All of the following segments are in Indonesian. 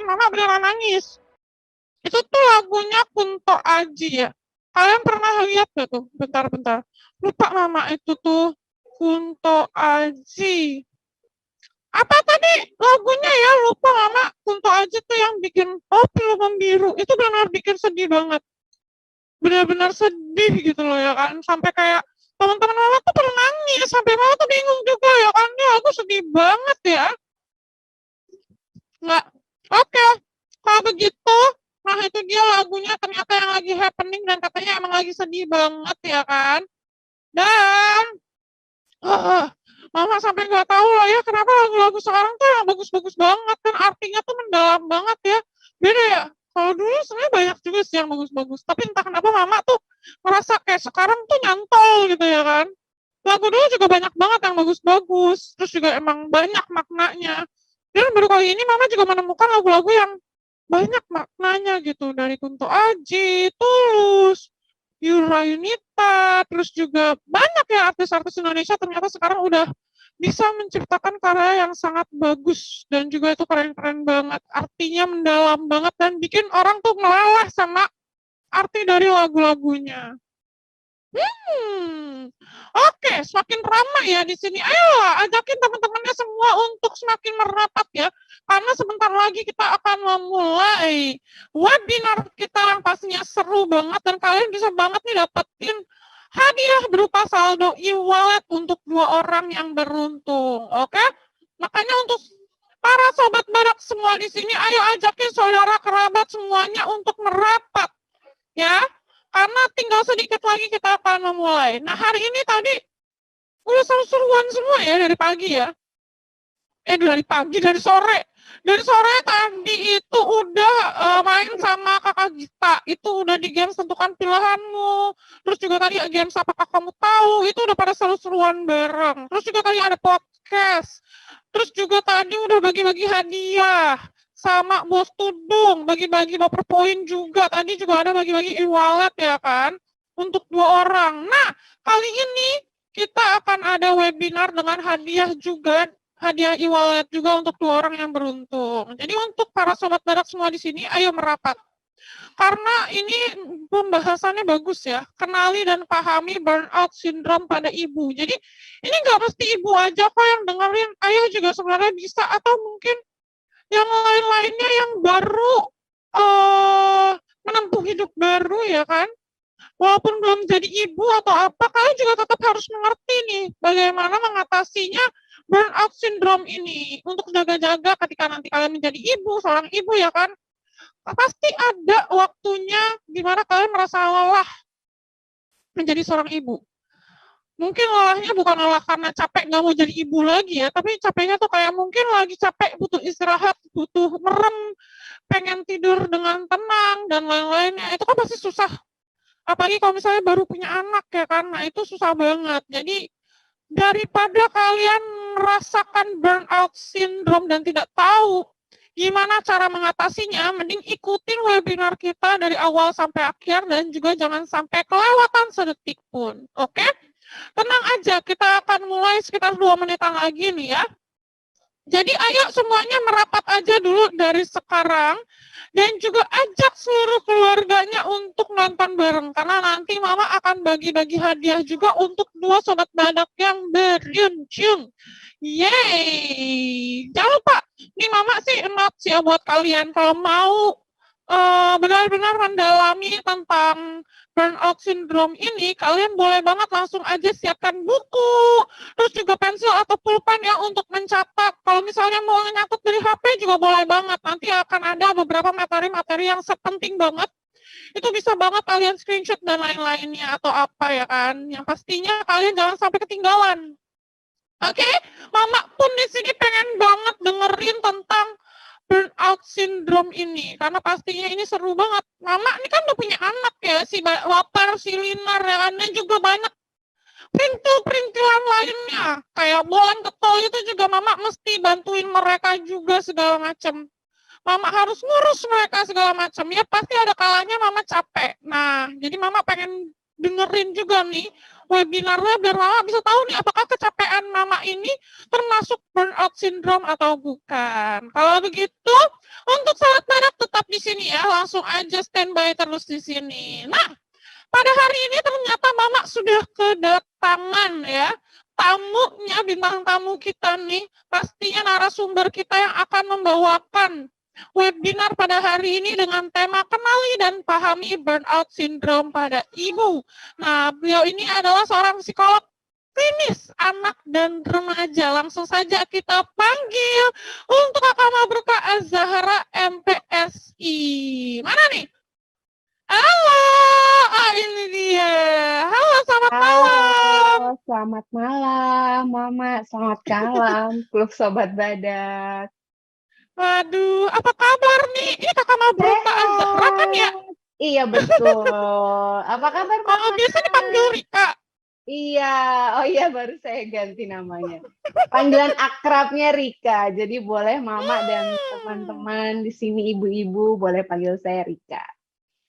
mama beneran nangis. Itu tuh lagunya Kunto Aji ya. Kalian pernah lihat gak tuh? Bentar-bentar. Lupa mama itu tuh Kunto Aji. Apa tadi lagunya ya? Lupa mama. Kunto Aji tuh yang bikin Film Membiru. Itu benar bikin sedih banget. Benar-benar sedih gitu loh ya kan. Sampai kayak teman-teman mama tuh pernah nangis. Sampai mama tuh bingung juga ya kan. Ini lagu sedih banget ya. Nggak. Oke. Kalau begitu, nah itu dia lagunya ternyata yang lagi happening dan katanya emang lagi sedih banget ya kan. Dan mama sampai nggak tahu lah ya kenapa lagu-lagu sekarang tuh yang bagus-bagus banget dan artinya tuh mendalam banget ya. Beda ya. Kalau dulu sebenarnya banyak juga sih yang bagus-bagus. Tapi entah kenapa mama tuh merasa kayak sekarang tuh nyantol gitu ya kan. Lagu dulu juga banyak banget yang bagus-bagus. Terus juga emang banyak maknanya. Dan baru kali ini mama juga menemukan lagu-lagu yang banyak maknanya gitu. Dari Kunto Aji, Tulus, Yura Yunita, terus juga banyak ya artis-artis Indonesia ternyata sekarang udah bisa menciptakan karya yang sangat bagus dan juga itu keren-keren banget, artinya mendalam banget dan bikin orang tuh meleleh sama arti dari lagu-lagunya. Oke, semakin ramai ya di sini. Ayolah, ajakin teman-temannya semua untuk semakin merapat ya. Karena sebentar lagi kita akan memulai webinar kita yang pastinya seru banget dan kalian bisa banget nih dapetin hadiah berupa saldo e-wallet untuk 2 orang yang beruntung. Oke? Makanya untuk para sobat badak semua di sini, ayo ajakin saudara kerabat semuanya untuk merapat. Ya, karena tinggal sedikit lagi kita akan memulai. Nah, hari ini tadi udah seru-seruan semua ya dari pagi ya. Dari sore. Dari sore tadi itu udah main sama kakak Gita. Itu udah di games tentukan pilihanmu. Terus juga tadi games apakah kamu tahu. Itu udah pada seru-seruan bareng. Terus juga tadi ada podcast. Terus juga tadi udah bagi-bagi hadiah. Sama Bos Tudung, bagi-bagi baper poin juga. Tadi juga ada bagi-bagi e-wallet ya kan. Untuk 2 orang. Nah, kali ini kita akan ada webinar dengan hadiah juga. Hadiah e-wallet juga untuk 2 orang yang beruntung. Jadi untuk para sobat badak semua di sini, ayo merapat. Karena ini pembahasannya bagus ya. Kenali dan pahami burnout syndrome pada ibu. Jadi ini nggak mesti ibu aja kok yang dengerin. Ayah juga sebenarnya bisa atau mungkin yang lain-lainnya yang baru menempuh hidup baru ya kan. Walaupun belum jadi ibu atau apa, kalian juga tetap harus mengerti nih bagaimana mengatasinya burnout syndrome ini. Untuk jaga-jaga ketika nanti kalian menjadi ibu, seorang ibu ya kan, pasti ada waktunya di mana kalian merasa lelah menjadi seorang ibu. Mungkin lelahnya bukan lelah karena capek nggak mau jadi ibu lagi ya, tapi capeknya tuh kayak mungkin lagi capek, butuh istirahat, butuh merem, pengen tidur dengan tenang, dan lain-lainnya. Itu kan pasti susah. Apalagi kalau misalnya baru punya anak ya kan, nah itu susah banget. Jadi daripada kalian merasakan burnout syndrome dan tidak tahu gimana cara mengatasinya, mending ikutin webinar kita dari awal sampai akhir dan juga jangan sampai kelewatan sedetik pun. Oke? Tenang aja, kita akan mulai sekitar 2 menitan lagi nih ya. Jadi ayo semuanya merapat aja dulu dari sekarang dan juga ajak seluruh keluarganya untuk nonton bareng karena nanti mama akan bagi-bagi hadiah juga untuk 2 sobat badak yang beruntung. Yeay! Jangan lupa, nih mama sih notes ya buat kalian kalau mau benar-benar mendalami tentang burnout syndrome ini, kalian boleh banget langsung aja siapkan buku, terus juga pensil atau pulpen ya untuk mencatat. Kalau misalnya mau nyatet dari HP juga boleh banget. Nanti akan ada beberapa materi-materi yang sepenting banget. Itu bisa banget kalian screenshot dan lain-lainnya atau apa ya kan. Yang pastinya kalian jangan sampai ketinggalan. Oke, mama pun di sini pengen banget dengerin tentang burnout syndrome ini karena pastinya ini seru banget. Mama ini kan udah punya anak ya, si Waper, si Linar ya kan, dan juga banyak perintil-perintilan lainnya kayak bolan getol itu juga mama mesti bantuin mereka juga segala macam. Mama harus ngurus mereka segala macam. Ya pasti ada kalanya mama capek. Nah, jadi mama pengen dengerin juga nih webinarnya biar Mama bisa tahu nih apakah kecapean Mama ini termasuk burnout syndrome atau bukan. Kalau begitu, untuk sahabat badak tetap di sini ya, langsung aja standby terus di sini. Nah, pada hari ini ternyata Mama sudah kedatangan ya tamunya, bintang tamu kita nih, pastinya narasumber kita yang akan membawakan webinar pada hari ini dengan tema kenali dan pahami burnout syndrome pada ibu. Nah, beliau ini adalah seorang psikolog klinis anak dan remaja. Langsung saja kita panggil untuk Kakak Mabruka Azahra MPSI. Mana nih? Halo, ini dia. Halo, selamat malam. Halo, selamat malam, Mama. Selamat malam, Klub Sobat Badak. Waduh, apa kabar nih? Ini Kakak Mabruka Azahra kan ya? Sehat. Iya, betul. Apa kabar, Oh, Mama? biasa dipanggil Rika. Iya, oh iya, baru saya ganti namanya. Panggilan akrabnya Rika. Jadi boleh Mama dan teman-teman di sini ibu-ibu boleh panggil saya Rika.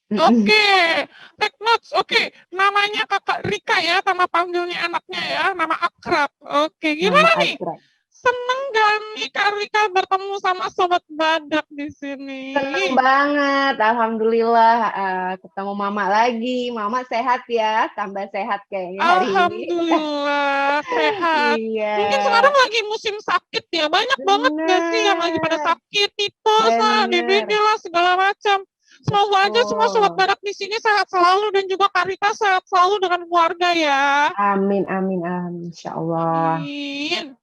Oke, take notes. Oke, namanya Kakak Rika ya, nama panggilnya anaknya ya, nama akrab. Oke, Nama gimana nih? akrab. Seneng gak nih Kak Rika bertemu sama Sobat Badak di sini? Seneng banget, alhamdulillah ketemu Mama lagi. Mama sehat ya, tambah sehat kayaknya hari ini. Alhamdulillah sehat. Iya, Mungkin sekarang lagi musim sakit ya. Banyak banget gak sih yang lagi pada bener, sakit, tipes lah, DBD bener, lah, segala macam. Semoga aja semua Sobat betul. Badak di sini sehat selalu dan juga Kak Rika sehat selalu dengan keluarga ya. Amin, amin, amin, insya Allah. Amin.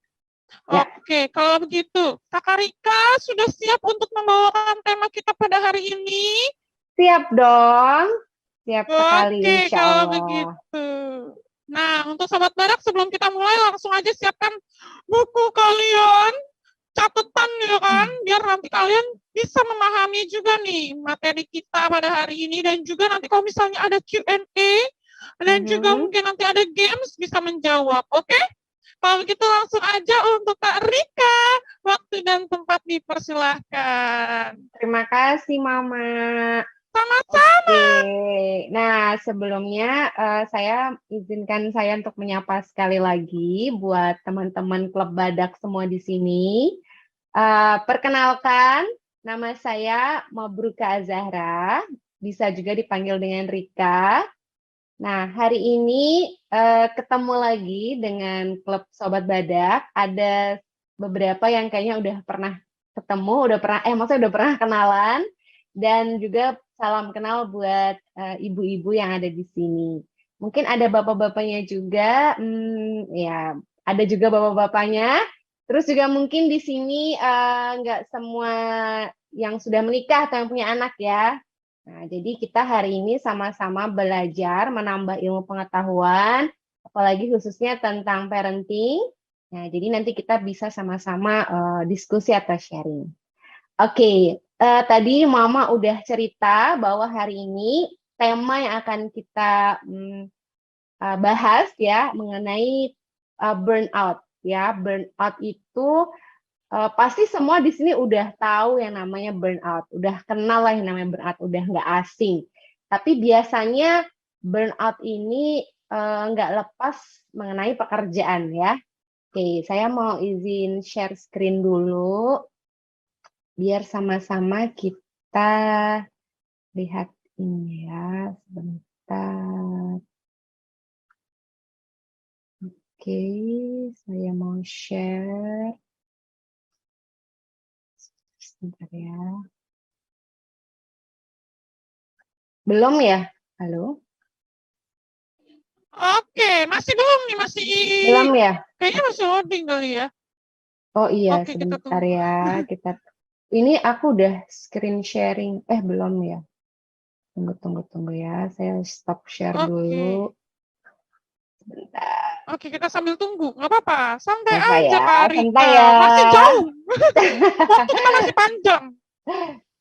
Ya, Oke, kalau begitu, Kakak Rika sudah siap untuk membawakan tema kita pada hari ini? siap dong, siap sekali, Oke, insya kalau Allah. begitu. Nah, untuk Sobat Barak, sebelum kita mulai, langsung aja siapkan buku kalian, catatan ya kan, biar nanti kalian bisa memahami juga nih materi kita pada hari ini, dan juga nanti kalau misalnya ada Q&A, dan juga Mhm. mungkin nanti ada games, bisa menjawab, oke? Kalau begitu langsung aja untuk Kak Rika, waktu dan tempat dipersilahkan. Terima kasih, Mama. Sama-sama. Oke, nah sebelumnya saya izinkan saya untuk menyapa sekali lagi buat teman-teman klub badak semua di sini. Perkenalkan, nama saya Mabruka Azahra, bisa juga dipanggil dengan Rika. Nah, hari ini ketemu lagi dengan klub Sobat Badak. Ada beberapa yang kayaknya udah pernah ketemu, maksudnya udah pernah kenalan, dan juga salam kenal buat ibu-ibu yang ada di sini. Mungkin ada bapak-bapaknya juga, ya ada juga bapak-bapaknya. Terus juga mungkin di sini nggak semua yang sudah menikah atau yang punya anak ya. Nah, jadi kita hari ini sama-sama belajar menambah ilmu pengetahuan, apalagi khususnya tentang parenting. Nah, jadi nanti kita bisa sama-sama diskusi atau sharing. Oke, tadi Mama udah cerita bahwa hari ini tema yang akan kita bahas ya mengenai burnout. Ya, burnout itu pasti semua di sini udah tahu yang namanya burnout, udah kenal lah yang namanya burnout, udah nggak asing. Tapi biasanya burnout ini nggak lepas mengenai pekerjaan ya. Oke, saya mau izin share screen dulu, biar sama-sama kita lihat ini ya, sebentar. Oke, saya mau share. Sebentar ya. Belum ya? Halo? Oke, masih belum nih, masih Belum ya? kayaknya masih loading kali ya. Oh iya, Oke, kita sebentar tunggu. ya. Ini aku udah screen sharing. Belum ya. Tunggu ya. Saya stop share dulu. Oke. Sebentar. Oke, kita sambil tunggu. Nggak apa-apa. Santai Apa aja, ya? Kak Santai Rika. ya. Masih jauh. Waktu kita masih panjang.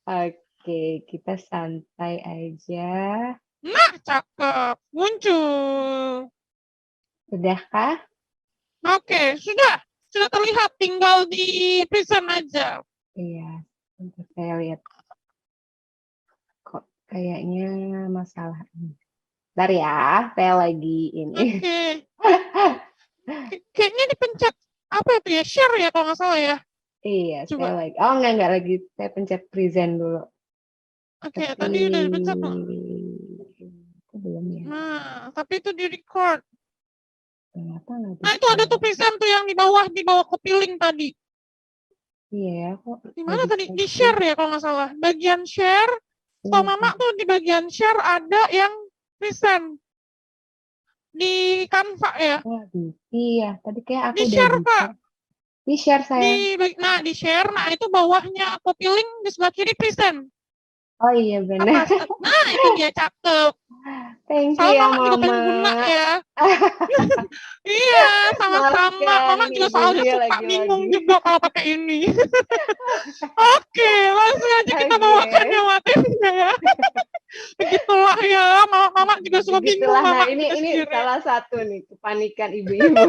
Oke, kita santai aja. Nah, cakep. Muncul. Sudahkah? Oke, sudah. Sudah terlihat. Tinggal di present aja. Iya, sebentar saya lihat. Kok kayaknya masalah ini. Bentar ya, saya lagi ini. Oke. Kayaknya dipencet apa itu ya? Share ya kalau nggak salah ya. Iya, saya Coba. lagi. Oh, enggak lagi. Saya pencet present dulu. Oke, Tapi tadi udah dipencet belum? itu belum ya. Nah, tapi itu di record. Kenapa nggak Nah, itu ada tuh bisa? present tuh yang di bawah copy link tadi. Iya ya, kok Di nggak mana tadi? bisa Di sih. share ya kalau nggak salah. Bagian share, kalau Iya. Mama tuh di bagian share ada yang present di Canva ya. Wah, iya. Tadi kayak aku Di udah share, bisa. Kak. Di share saya. Di share, nah itu bawahnya copy link di sebelah kiri present. Oh iya benar. Apa? Nah, itu dia cakep. Thank you Soalnya ya Mama juga Mama. pengen guna ya. Iya, Maaf sama-sama. ya, Mama ini juga soalnya ibunya suka lagi-lagi. bingung juga kalau pakai ini. Oke, langsung aja kita bawakan ya Oke. materinya ya. Begitulah ya, mama juga suka bingung Begitulah. Nah, mama juga ini sendiri. salah satu nih kepanikan ibu-ibu.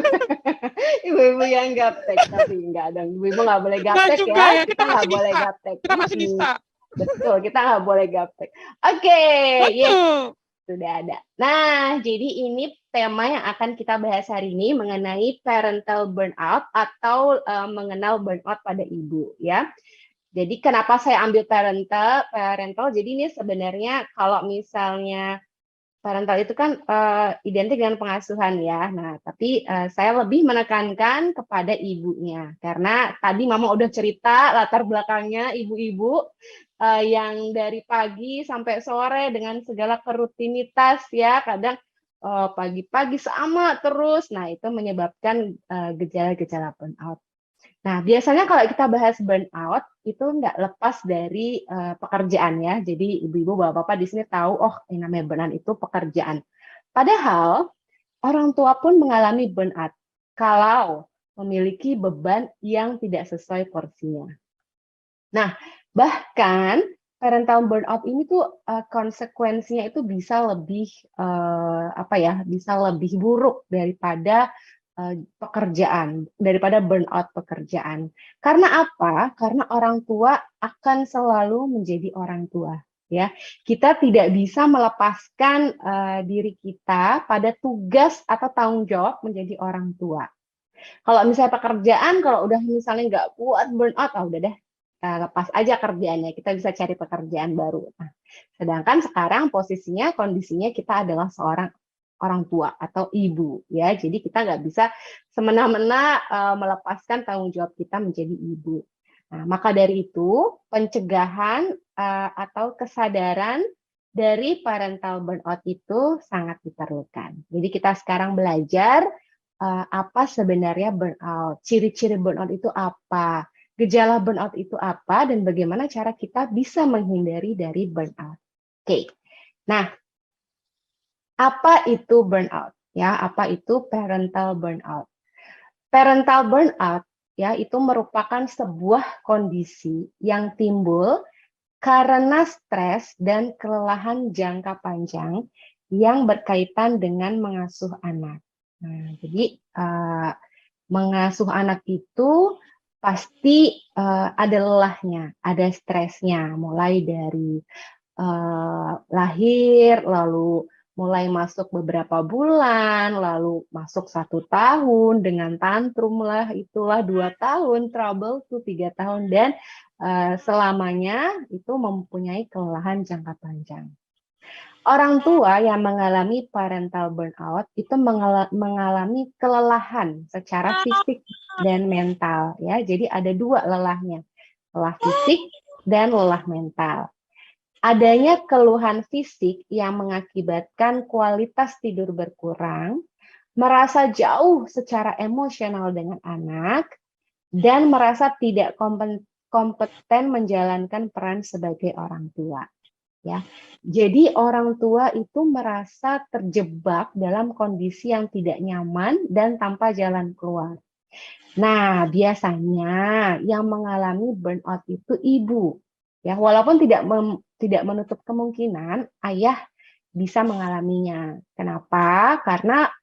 Ibu-ibu yang gaptek, tapi enggak dong. Ibu-ibu nggak boleh Enggak gaptek juga ya. ya, Kita nggak boleh gaptek. kita masih bisa. Betul, kita nggak boleh gaptek. Oke, yes, Betul. sudah ada. Nah, jadi ini tema yang akan kita bahas hari ini mengenai parental burnout atau mengenal burnout pada ibu, ya. Jadi kenapa saya ambil parental? Jadi ini sebenarnya kalau misalnya parental itu kan identik dengan pengasuhan ya. Nah, tapi saya lebih menekankan kepada ibunya karena tadi Mama udah cerita latar belakangnya ibu-ibu yang dari pagi sampai sore dengan segala kerutinitas ya, kadang pagi-pagi sama terus. Nah, itu menyebabkan gejala-gejala burnout. Nah, biasanya kalau kita bahas burnout, itu nggak lepas dari pekerjaan ya. Jadi ibu-ibu, bapak-bapak di sini tahu, oh yang namanya burnout itu pekerjaan. Padahal orang tua pun mengalami burnout kalau memiliki beban yang tidak sesuai porsinya. Nah, bahkan parental burnout ini tuh konsekuensinya itu bisa lebih bisa lebih buruk daripada pekerjaan, daripada burnout pekerjaan. Karena apa? Karena orang tua akan selalu menjadi orang tua. Ya, kita tidak bisa melepaskan diri kita pada tugas atau tanggung jawab menjadi orang tua. Kalau misalnya pekerjaan, kalau udah misalnya nggak kuat burnout, udah deh lepas aja kerjaannya, kita bisa cari pekerjaan baru. Nah, sedangkan sekarang posisinya, kondisinya kita adalah seorang orang tua atau ibu, ya. Jadi kita nggak bisa semena-mena melepaskan tanggung jawab kita menjadi ibu. Nah, maka dari itu pencegahan atau kesadaran dari parental burnout itu sangat diperlukan. Jadi kita sekarang belajar apa sebenarnya burnout, ciri-ciri burnout itu apa, gejala burnout itu apa, dan bagaimana cara kita bisa menghindari dari burnout. Oke, nah apa itu burnout? Ya, apa itu parental burnout? Parental burnout ya itu merupakan sebuah kondisi yang timbul karena stres dan kelelahan jangka panjang yang berkaitan dengan mengasuh anak. Nah, jadi mengasuh anak itu pasti ada lelahnya, ada stresnya, mulai dari lahir, lalu mulai masuk beberapa bulan, lalu masuk 1 tahun dengan tantrum lah, itulah 2 tahun, trouble tuh 3 tahun, dan selamanya itu mempunyai kelelahan jangka panjang. Orang tua yang mengalami parental burnout itu mengalami kelelahan secara fisik dan mental ya. Jadi ada 2 lelahnya, lelah fisik dan lelah mental. Adanya keluhan fisik yang mengakibatkan kualitas tidur berkurang, merasa jauh secara emosional dengan anak, dan merasa tidak kompeten menjalankan peran sebagai orang tua. Ya, jadi orang tua itu merasa terjebak dalam kondisi yang tidak nyaman dan tanpa jalan keluar. Nah, biasanya yang mengalami burnout itu ibu. Ya, walaupun tidak menutup kemungkinan ayah bisa mengalaminya. Kenapa? Karena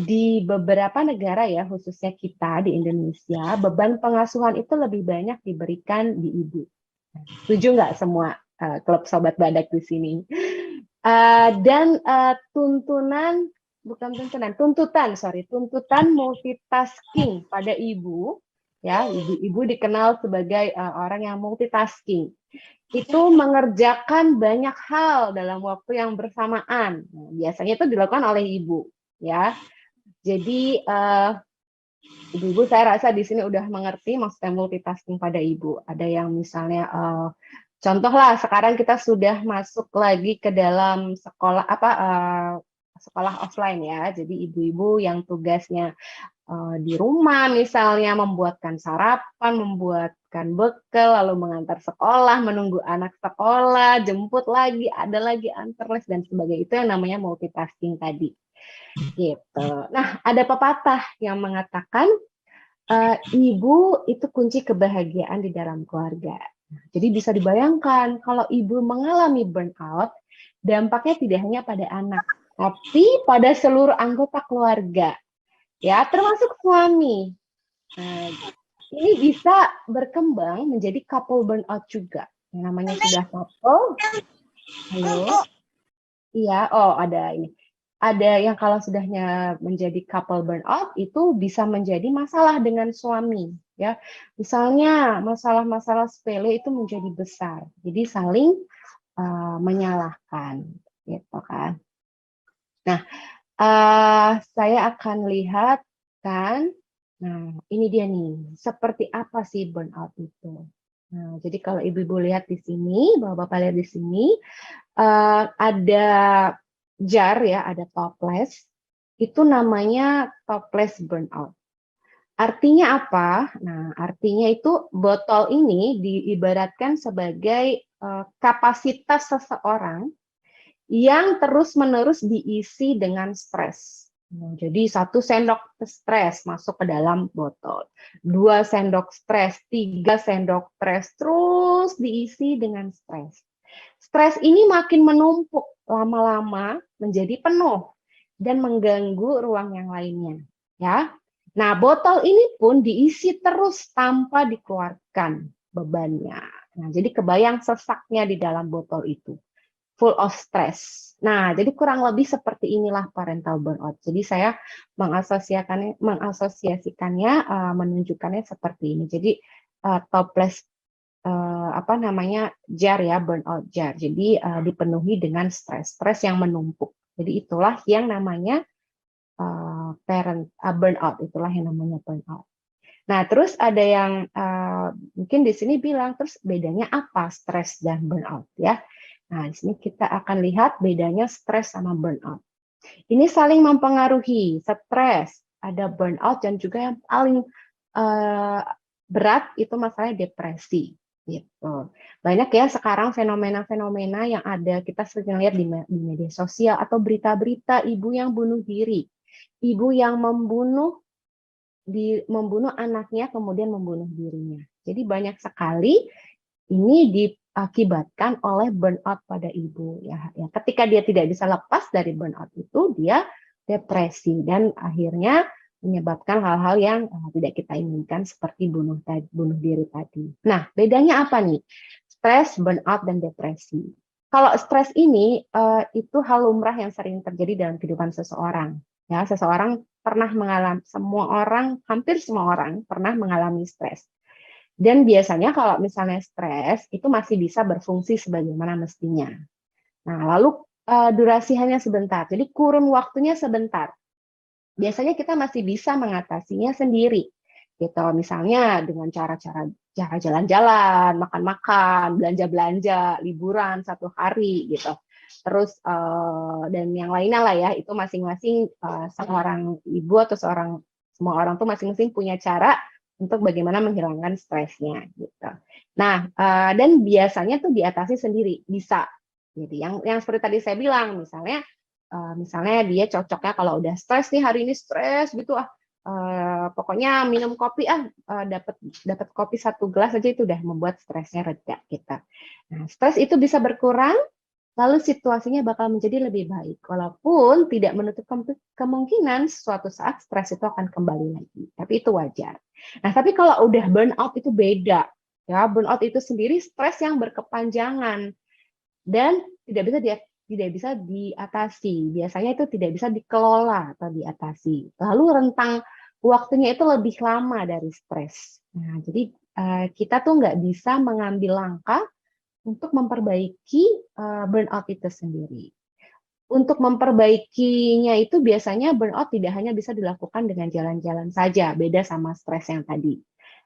di beberapa negara ya, khususnya kita di Indonesia, beban pengasuhan itu lebih banyak diberikan di ibu. Setuju nggak semua klub sobat badak di sini? Tuntutan multitasking pada ibu, ya, ibu dikenal sebagai orang yang multitasking. Itu mengerjakan banyak hal dalam waktu yang bersamaan. Nah, biasanya itu dilakukan oleh ibu, ya. Jadi ibu-ibu saya rasa di sini udah mengerti maksudnya multitasking pada ibu. Ada yang misalnya contohlah sekarang kita sudah masuk lagi ke dalam sekolah sekolah offline ya. Jadi ibu-ibu yang tugasnya di rumah misalnya membuatkan sarapan, membuatkan bekal, lalu mengantar sekolah, menunggu anak sekolah, jemput lagi, ada lagi antar les dan sebagainya. Itu yang namanya multitasking tadi. Gitu. Nah, ada pepatah yang mengatakan ibu itu kunci kebahagiaan di dalam keluarga. Jadi bisa dibayangkan kalau ibu mengalami burnout, dampaknya tidak hanya pada anak, tapi pada seluruh anggota keluarga. Ya, termasuk suami. Nah, ini bisa berkembang menjadi couple burnout juga. Yang namanya sudah couple. Halo? Iya, oh ada ini. Ada yang kalau sudahnya menjadi couple burnout itu bisa menjadi masalah dengan suami, ya. Misalnya masalah-masalah sepele itu menjadi besar. Jadi saling menyalahkan, gitu kan. Nah, saya akan lihat kan, nah ini dia nih, seperti apa sih burnout itu. Nah, jadi kalau ibu-ibu lihat di sini, bapak-bapak lihat di sini, ada jar ya, ada toples, itu namanya toples burnout. Artinya apa? Nah, artinya itu botol ini diibaratkan sebagai kapasitas seseorang yang terus-menerus diisi dengan stres. Nah, jadi 1 sendok stres masuk ke dalam botol, 2 sendok stres, 3 sendok stres, terus diisi dengan stres. Stres ini makin menumpuk, lama-lama menjadi penuh dan mengganggu ruang yang lainnya. Ya, nah botol ini pun diisi terus tanpa dikeluarkan bebannya. Nah, jadi kebayang sesaknya di dalam botol itu. Full of stress. Nah, jadi kurang lebih seperti inilah parental burnout. Jadi saya mengasosiasikannya, menunjukkannya seperti ini. Jadi toples jar ya, burnout jar. Jadi dipenuhi dengan stres yang menumpuk. Jadi itulah yang namanya burnout. Itulah yang namanya burnout. Nah, terus ada yang mungkin di sini bilang, terus bedanya apa stres dan burnout ya? Nah, di sini kita akan lihat bedanya stres sama burnout. Ini saling mempengaruhi. Stres, ada burnout, dan juga yang paling berat itu masalahnya depresi. Gitu. Banyak ya sekarang fenomena-fenomena yang ada, kita sering lihat di media sosial atau berita-berita ibu yang bunuh diri. Ibu yang membunuh anaknya kemudian membunuh dirinya. Jadi banyak sekali ini diakibatkan oleh burnout pada ibu ya. Ketika dia tidak bisa lepas dari burnout itu, dia depresi dan akhirnya menyebabkan hal-hal yang tidak kita inginkan seperti bunuh diri tadi. Nah, bedanya apa nih? Stres, burnout, dan depresi. Kalau stres ini itu hal lumrah yang sering terjadi dalam kehidupan seseorang. Ya, seseorang pernah mengalami, hampir semua orang pernah mengalami stres. Dan biasanya kalau misalnya stres itu masih bisa berfungsi sebagaimana mestinya. Nah, lalu durasi hanya sebentar. Jadi kurun waktunya sebentar. Biasanya kita masih bisa mengatasinya sendiri. Gitu. Misalnya dengan cara jalan-jalan, makan-makan, belanja-belanja, liburan 1 hari gitu. Terus dan yang lainnya lah ya, itu masing-masing seorang ibu atau semua orang tuh masing-masing punya cara untuk bagaimana menghilangkan stresnya gitu. Nah, dan biasanya tuh diatasi sendiri, bisa. Jadi yang seperti tadi saya bilang, misalnya dia cocoknya kalau udah stres nih, hari ini stres gitu pokoknya minum kopi dapat kopi 1 gelas aja itu udah membuat stresnya reda gitu. Nah, stres itu bisa berkurang, lalu situasinya bakal menjadi lebih baik. Walaupun tidak menutup kemungkinan suatu saat stres itu akan kembali lagi. Tapi itu wajar. Nah, tapi kalau udah burnout itu beda. Ya, burnout itu sendiri stres yang berkepanjangan dan tidak bisa tidak bisa diatasi. Biasanya itu tidak bisa dikelola atau diatasi. Lalu rentang waktunya itu lebih lama dari stres. Nah, jadi kita tuh nggak bisa mengambil langkah untuk memperbaiki burnout itu sendiri. Untuk memperbaikinya itu biasanya burnout tidak hanya bisa dilakukan dengan jalan-jalan saja, beda sama stres yang tadi.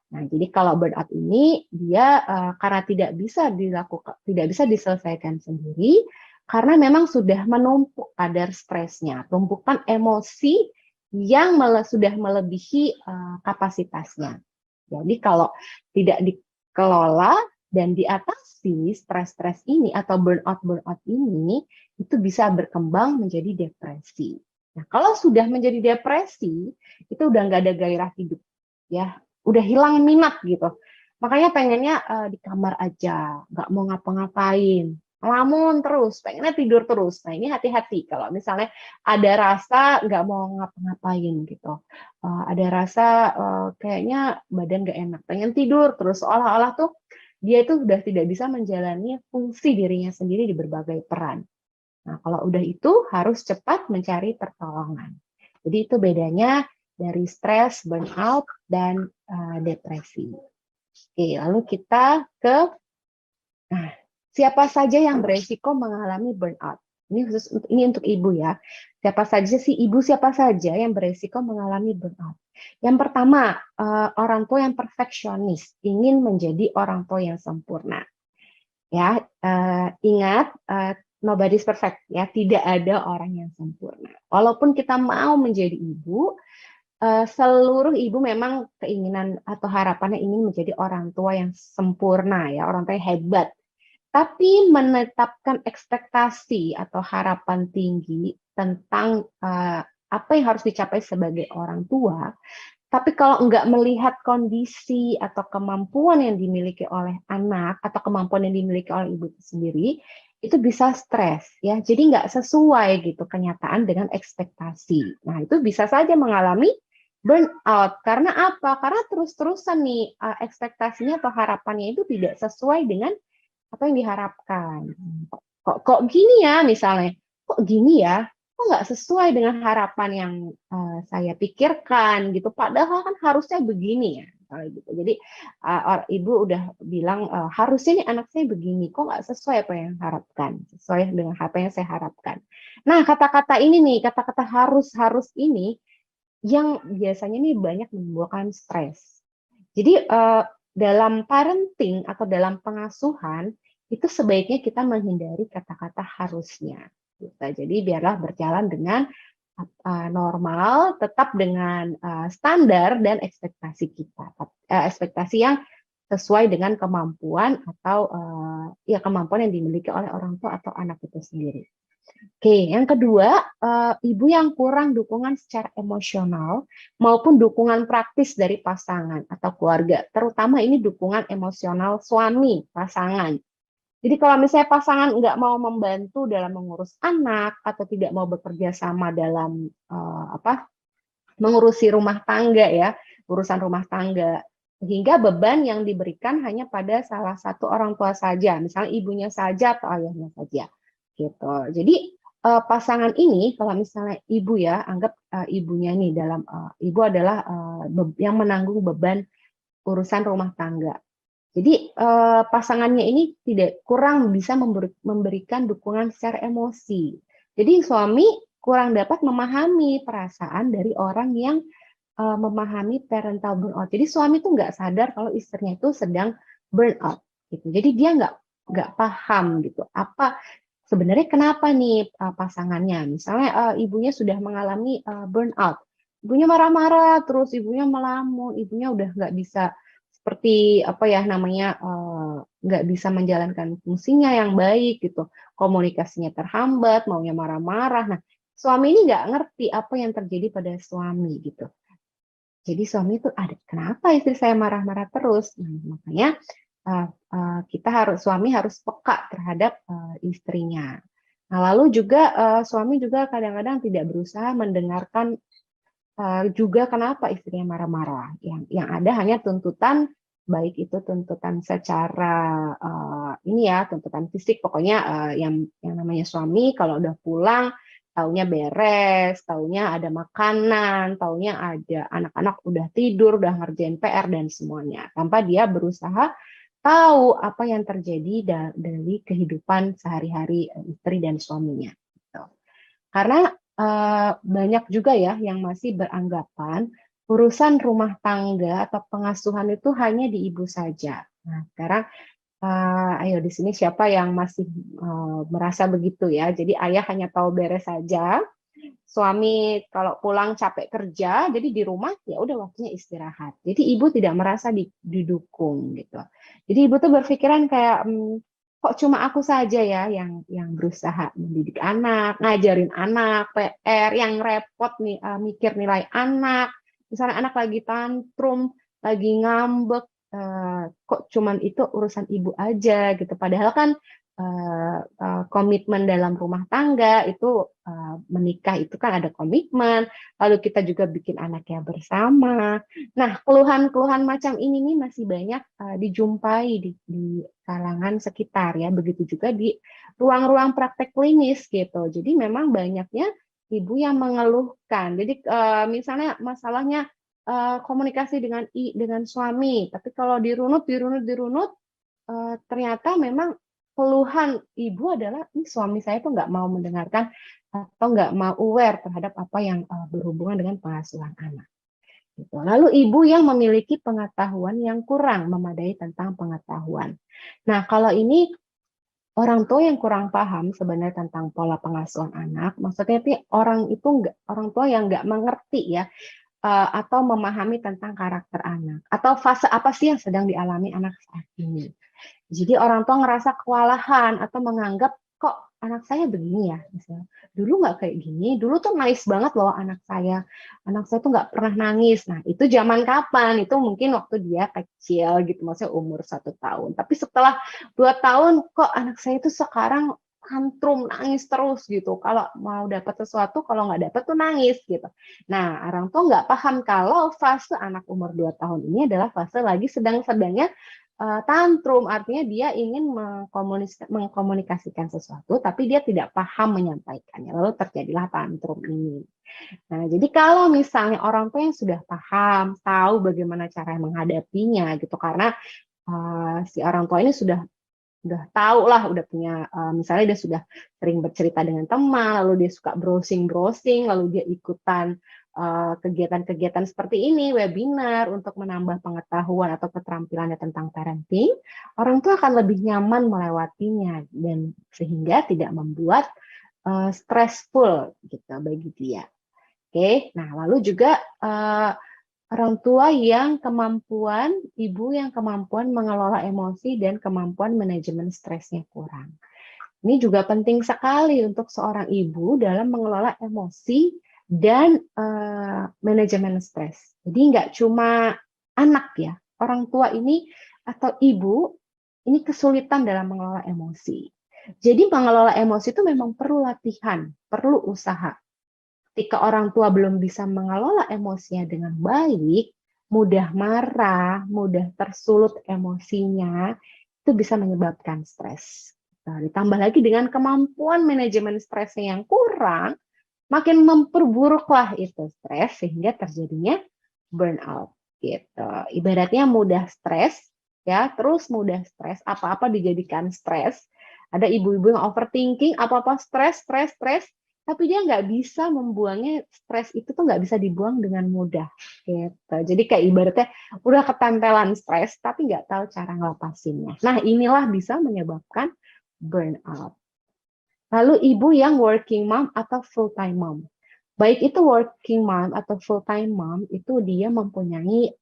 Nah, jadi kalau burnout ini dia karena tidak bisa diselesaikan sendiri karena memang sudah menumpuk kadar stresnya, tumpukan emosi yang sudah melebihi kapasitasnya. Jadi kalau tidak dikelola dan diatasi stres-stres ini atau burnout ini, itu bisa berkembang menjadi depresi. Nah, kalau sudah menjadi depresi, itu udah nggak ada gairah hidup, ya, udah hilang minat gitu. Makanya pengennya di kamar aja, nggak mau ngapa-ngapain, ngelamun terus, pengennya tidur terus. Nah, ini hati-hati kalau misalnya ada rasa nggak mau ngapa-ngapain gitu. Ada rasa kayaknya badan nggak enak, pengen tidur terus, seolah-olah tuh dia itu sudah tidak bisa menjalani fungsi dirinya sendiri di berbagai peran. Nah, kalau udah itu harus cepat mencari pertolongan. Jadi itu bedanya dari stres, burnout, dan depresi. Oke, lalu kita ke siapa saja yang beresiko mengalami burnout. Ini untuk ibu ya. Siapa saja yang beresiko mengalami burnout. Yang pertama, orang tua yang perfeksionis, ingin menjadi orang tua yang sempurna. Ya, ingat, nobody's perfect, ya, tidak ada orang yang sempurna. Walaupun kita mau menjadi ibu, seluruh ibu memang keinginan atau harapannya ingin menjadi orang tua yang sempurna, ya, orang tua yang hebat. Tapi menetapkan ekspektasi atau harapan tinggi tentang apa yang harus dicapai sebagai orang tua, tapi kalau enggak melihat kondisi atau kemampuan yang dimiliki oleh anak atau kemampuan yang dimiliki oleh ibu itu sendiri, itu bisa stres, ya. Jadi enggak sesuai gitu kenyataan dengan ekspektasi. Nah, itu bisa saja mengalami burnout. Karena apa? Karena terus-terusan nih ekspektasinya atau harapannya itu tidak sesuai dengan apa yang diharapkan. Kok gini ya misalnya? Kok gini ya? Kok nggak sesuai dengan harapan yang saya pikirkan gitu. Padahal kan harusnya begini ya. Gitu. Jadi ibu udah bilang harusnya nih anak saya begini. Kok nggak sesuai apa yang harapkan? Sesuai dengan apa yang saya harapkan. Nah, kata-kata ini nih, kata-kata harus ini yang biasanya nih banyak menimbulkan stres. Jadi dalam parenting atau dalam pengasuhan itu sebaiknya kita menghindari kata-kata harusnya. Gitu. Jadi biarlah berjalan dengan normal, tetap dengan standar dan ekspektasi kita, ekspektasi yang sesuai dengan kemampuan atau ya kemampuan yang dimiliki oleh orang tua atau anak itu sendiri. Oke, yang kedua, ibu yang kurang dukungan secara emosional maupun dukungan praktis dari pasangan atau keluarga, terutama ini dukungan emosional suami, pasangan. Jadi kalau misalnya pasangan nggak mau membantu dalam mengurus anak atau tidak mau bekerja sama dalam mengurusi rumah tangga ya, urusan rumah tangga, sehingga beban yang diberikan hanya pada salah satu orang tua saja, misalnya ibunya saja atau ayahnya saja. Gitu. Jadi pasangan ini kalau misalnya ibu ya anggap ibunya nih dalam ibu adalah yang menanggung beban urusan rumah tangga. Jadi pasangannya ini kurang bisa memberikan dukungan secara emosi. Jadi suami kurang dapat memahami perasaan dari orang yang memahami parental burnout. Jadi suami tuh nggak sadar kalau istrinya itu sedang burnout. Gitu. Jadi dia nggak paham gitu apa sebenarnya kenapa nih pasangannya. Misalnya ibunya sudah mengalami burnout, ibunya marah-marah, terus ibunya melamun, ibunya udah nggak bisa seperti apa ya namanya nggak bisa menjalankan fungsinya yang baik gitu, komunikasinya terhambat, maunya marah-marah. Nah, suami ini nggak ngerti apa yang terjadi pada suami gitu. Jadi suami itu kenapa istri saya marah-marah terus? Nah, makanya suami harus peka terhadap istrinya. Nah, lalu juga suami juga kadang-kadang tidak berusaha mendengarkan juga kenapa istrinya marah-marah. Yang ada hanya tuntutan baik itu tuntutan secara ini ya, tuntutan fisik, pokoknya yang namanya suami kalau udah pulang taunya beres, taunya ada makanan, taunya ada anak-anak udah tidur, udah ngerjain PR dan semuanya, tanpa dia berusaha tahu apa yang terjadi dari kehidupan sehari-hari istri dan suaminya. Gitu. Karena banyak juga ya yang masih beranggapan urusan rumah tangga atau pengasuhan itu hanya di ibu saja. Nah, sekarang ayo di sini siapa yang masih merasa begitu ya? Jadi ayah hanya tahu beres saja, suami kalau pulang capek kerja, jadi di rumah ya udah waktunya istirahat. Jadi ibu tidak merasa didukung gitu. Jadi ibu tuh berpikiran kayak kok cuma aku saja ya yang berusaha mendidik anak, ngajarin anak, PR, yang repot nih mikir nilai anak. Misalnya anak lagi tantrum, lagi ngambek, kok cuman itu urusan ibu aja gitu. Padahal kan komitmen dalam rumah tangga itu menikah itu kan ada komitmen, lalu kita juga bikin anaknya bersama. Nah, keluhan-keluhan macam ini nih masih banyak dijumpai di kalangan sekitar ya, begitu juga di ruang-ruang praktek klinis gitu. Jadi memang banyaknya ibu yang mengeluhkan. Jadi misalnya masalahnya komunikasi dengan suami, tapi kalau dirunut ternyata memang keluhan ibu adalah ini suami saya tuh nggak mau mendengarkan atau nggak mau aware terhadap apa yang berhubungan dengan pengasuhan anak. Gitu. Lalu ibu yang memiliki pengetahuan yang kurang memadai tentang pengetahuan. Nah, kalau ini orang tua yang kurang paham sebenarnya tentang pola pengasuhan anak, maksudnya orang tua yang nggak mengerti ya atau memahami tentang karakter anak atau fase apa sih yang sedang dialami anak saat ini. Jadi orang tua ngerasa kewalahan atau menganggap kok anak saya begini ya, misalnya dulu nggak kayak gini, dulu tuh nice banget loh anak saya tuh nggak pernah nangis. Nah itu zaman kapan? Itu mungkin waktu dia kecil gitu, maksudnya umur 1 tahun. Tapi setelah 2 tahun kok anak saya tuh sekarang tantrum nangis terus gitu. Kalau mau dapat sesuatu, kalau nggak dapat tuh nangis gitu. Nah orang tua nggak paham kalau fase anak umur 2 tahun ini adalah fase lagi sedang-sedangnya tantrum, artinya dia ingin mengkomunikasikan sesuatu, tapi dia tidak paham menyampaikannya, lalu terjadilah tantrum ini. Nah, jadi kalau misalnya orang tua yang sudah paham, tahu bagaimana cara menghadapinya, gitu, karena si orang tua ini sudah tahu lah, udah punya, misalnya dia sudah sering bercerita dengan teman, lalu dia suka browsing, lalu dia ikutan kegiatan-kegiatan seperti ini, webinar untuk menambah pengetahuan atau keterampilannya tentang parenting, orang tua akan lebih nyaman melewatinya dan sehingga tidak membuat stressful gitu bagi dia. Oke, nah lalu juga orang tua yang ibu yang kemampuan mengelola emosi dan kemampuan manajemen stresnya kurang. Ini juga penting sekali untuk seorang ibu dalam mengelola emosi dan manajemen stres. Jadi nggak cuma anak ya, orang tua ini atau ibu ini kesulitan dalam mengelola emosi. Jadi mengelola emosi itu memang perlu latihan, perlu usaha. Ketika orang tua belum bisa mengelola emosinya dengan baik, mudah marah, mudah tersulut emosinya, itu bisa menyebabkan stres. Nah, ditambah lagi dengan kemampuan manajemen stresnya yang kurang, makin memperburuklah itu stres sehingga terjadinya burnout gitu. Ibaratnya mudah stres ya, terus mudah stres, apa-apa dijadikan stres. Ada ibu-ibu yang overthinking, apa-apa stres, tapi dia nggak bisa membuangnya, stres itu tuh nggak bisa dibuang dengan mudah gitu. Jadi kayak ibaratnya udah ketempelan stres tapi nggak tahu cara ngelepasinnya. Nah, inilah bisa menyebabkan burnout. Lalu ibu yang working mom atau full time mom. Baik itu working mom atau full time mom, itu dia mempunyai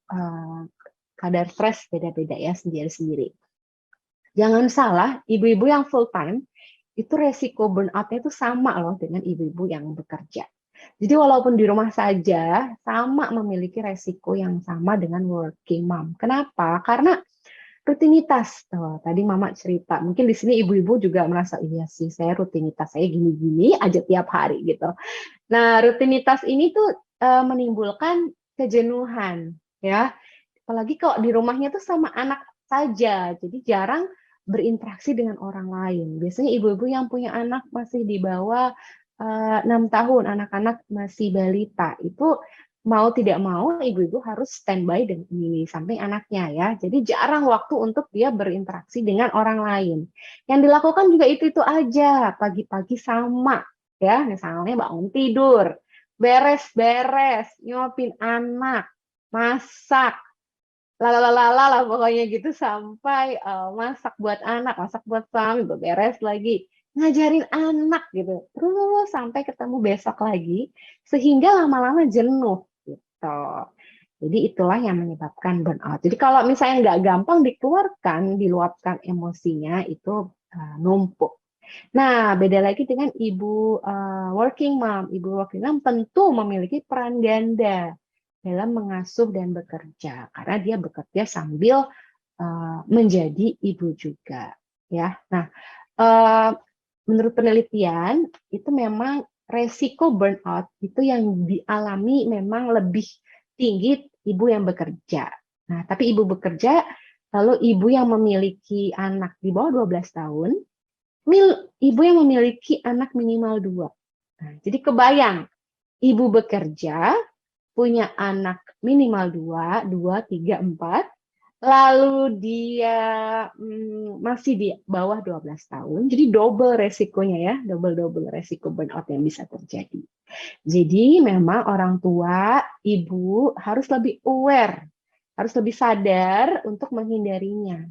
kadar stres beda-beda ya, sendiri-sendiri. Jangan salah, ibu-ibu yang full time itu resiko burnout-nya itu sama loh dengan ibu-ibu yang bekerja. Jadi walaupun di rumah saja sama memiliki resiko yang sama dengan working mom. Kenapa? Karena rutinitas. Tuh, tadi Mama cerita, mungkin di sini ibu-ibu juga merasa iya sih, saya rutinitas saya gini-gini aja tiap hari gitu. Nah, rutinitas ini tuh menimbulkan kejenuhan ya. apalagi kalau di rumahnya tuh sama anak saja, jadi jarang berinteraksi dengan orang lain. Biasanya ibu-ibu yang punya anak masih di bawah 6 tahun, anak-anak masih balita, itu mau tidak mau ibu-ibu harus standby di samping anaknya ya. Jadi jarang waktu untuk dia berinteraksi dengan orang lain. Yang dilakukan juga itu aja, pagi-pagi sama ya, misalnya bangun tidur, beres-beres, nyuapin anak, masak, lalalala lah pokoknya gitu sampai masak buat anak, masak buat suami, beres lagi, ngajarin anak gitu, terus sampai ketemu besok lagi, sehingga lama-lama jenuh gitu. Jadi itulah yang menyebabkan burnout. Jadi kalau misalnya nggak gampang dikeluarkan, diluapkan emosinya, itu numpuk. Nah, beda lagi dengan ibu working mom. Ibu working mom tentu memiliki peran ganda dalam mengasuh dan bekerja, karena dia bekerja sambil menjadi ibu juga. Ya, nah menurut penelitian itu memang resiko burnout itu yang dialami memang lebih tinggi ibu yang bekerja. Nah, tapi ibu bekerja, lalu ibu yang memiliki anak di bawah 12 tahun, ibu yang memiliki anak minimal 2. Nah, jadi kebayang, ibu bekerja, punya anak minimal 2, 3, 4, lalu dia masih di bawah 12 tahun, jadi double resikonya ya, double resiko burnout yang bisa terjadi. Jadi memang orang tua, ibu harus lebih aware, harus lebih sadar untuk menghindarinya.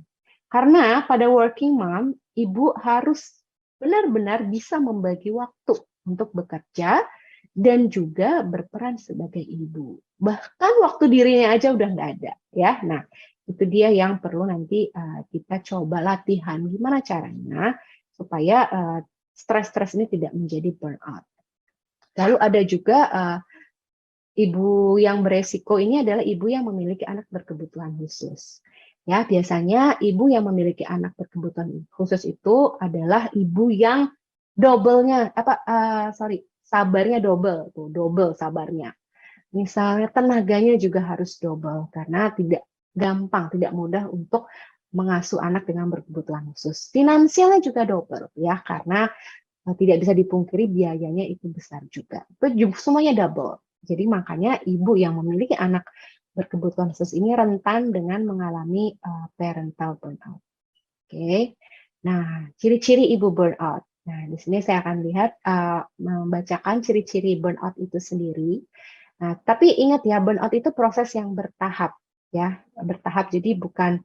Karena pada working mom, ibu harus benar-benar bisa membagi waktu untuk bekerja dan juga berperan sebagai ibu. Bahkan waktu dirinya aja udah nggak ada, ya. Nah, itu dia yang perlu nanti kita coba latihan gimana caranya supaya stres-stres ini tidak menjadi burnout. Lalu ada juga ibu yang beresiko ini adalah ibu yang memiliki anak berkebutuhan khusus. Ya, biasanya ibu yang memiliki anak berkebutuhan khusus itu adalah ibu yang sabarnya double sabarnya. Misalnya tenaganya juga harus double karena tidak gampang, tidak mudah untuk mengasuh anak dengan berkebutuhan khusus. Finansialnya juga double ya, karena tidak bisa dipungkiri biayanya itu besar juga. Itu semuanya double. Jadi makanya ibu yang memiliki anak berkebutuhan khusus ini rentan dengan mengalami parental burnout. Oke. Nah, ciri-ciri ibu burnout. Nah, di sini saya akan lihat membacakan ciri-ciri burnout itu sendiri. Nah, tapi ingat ya, burnout itu proses yang bertahap ya, bertahap. Jadi bukan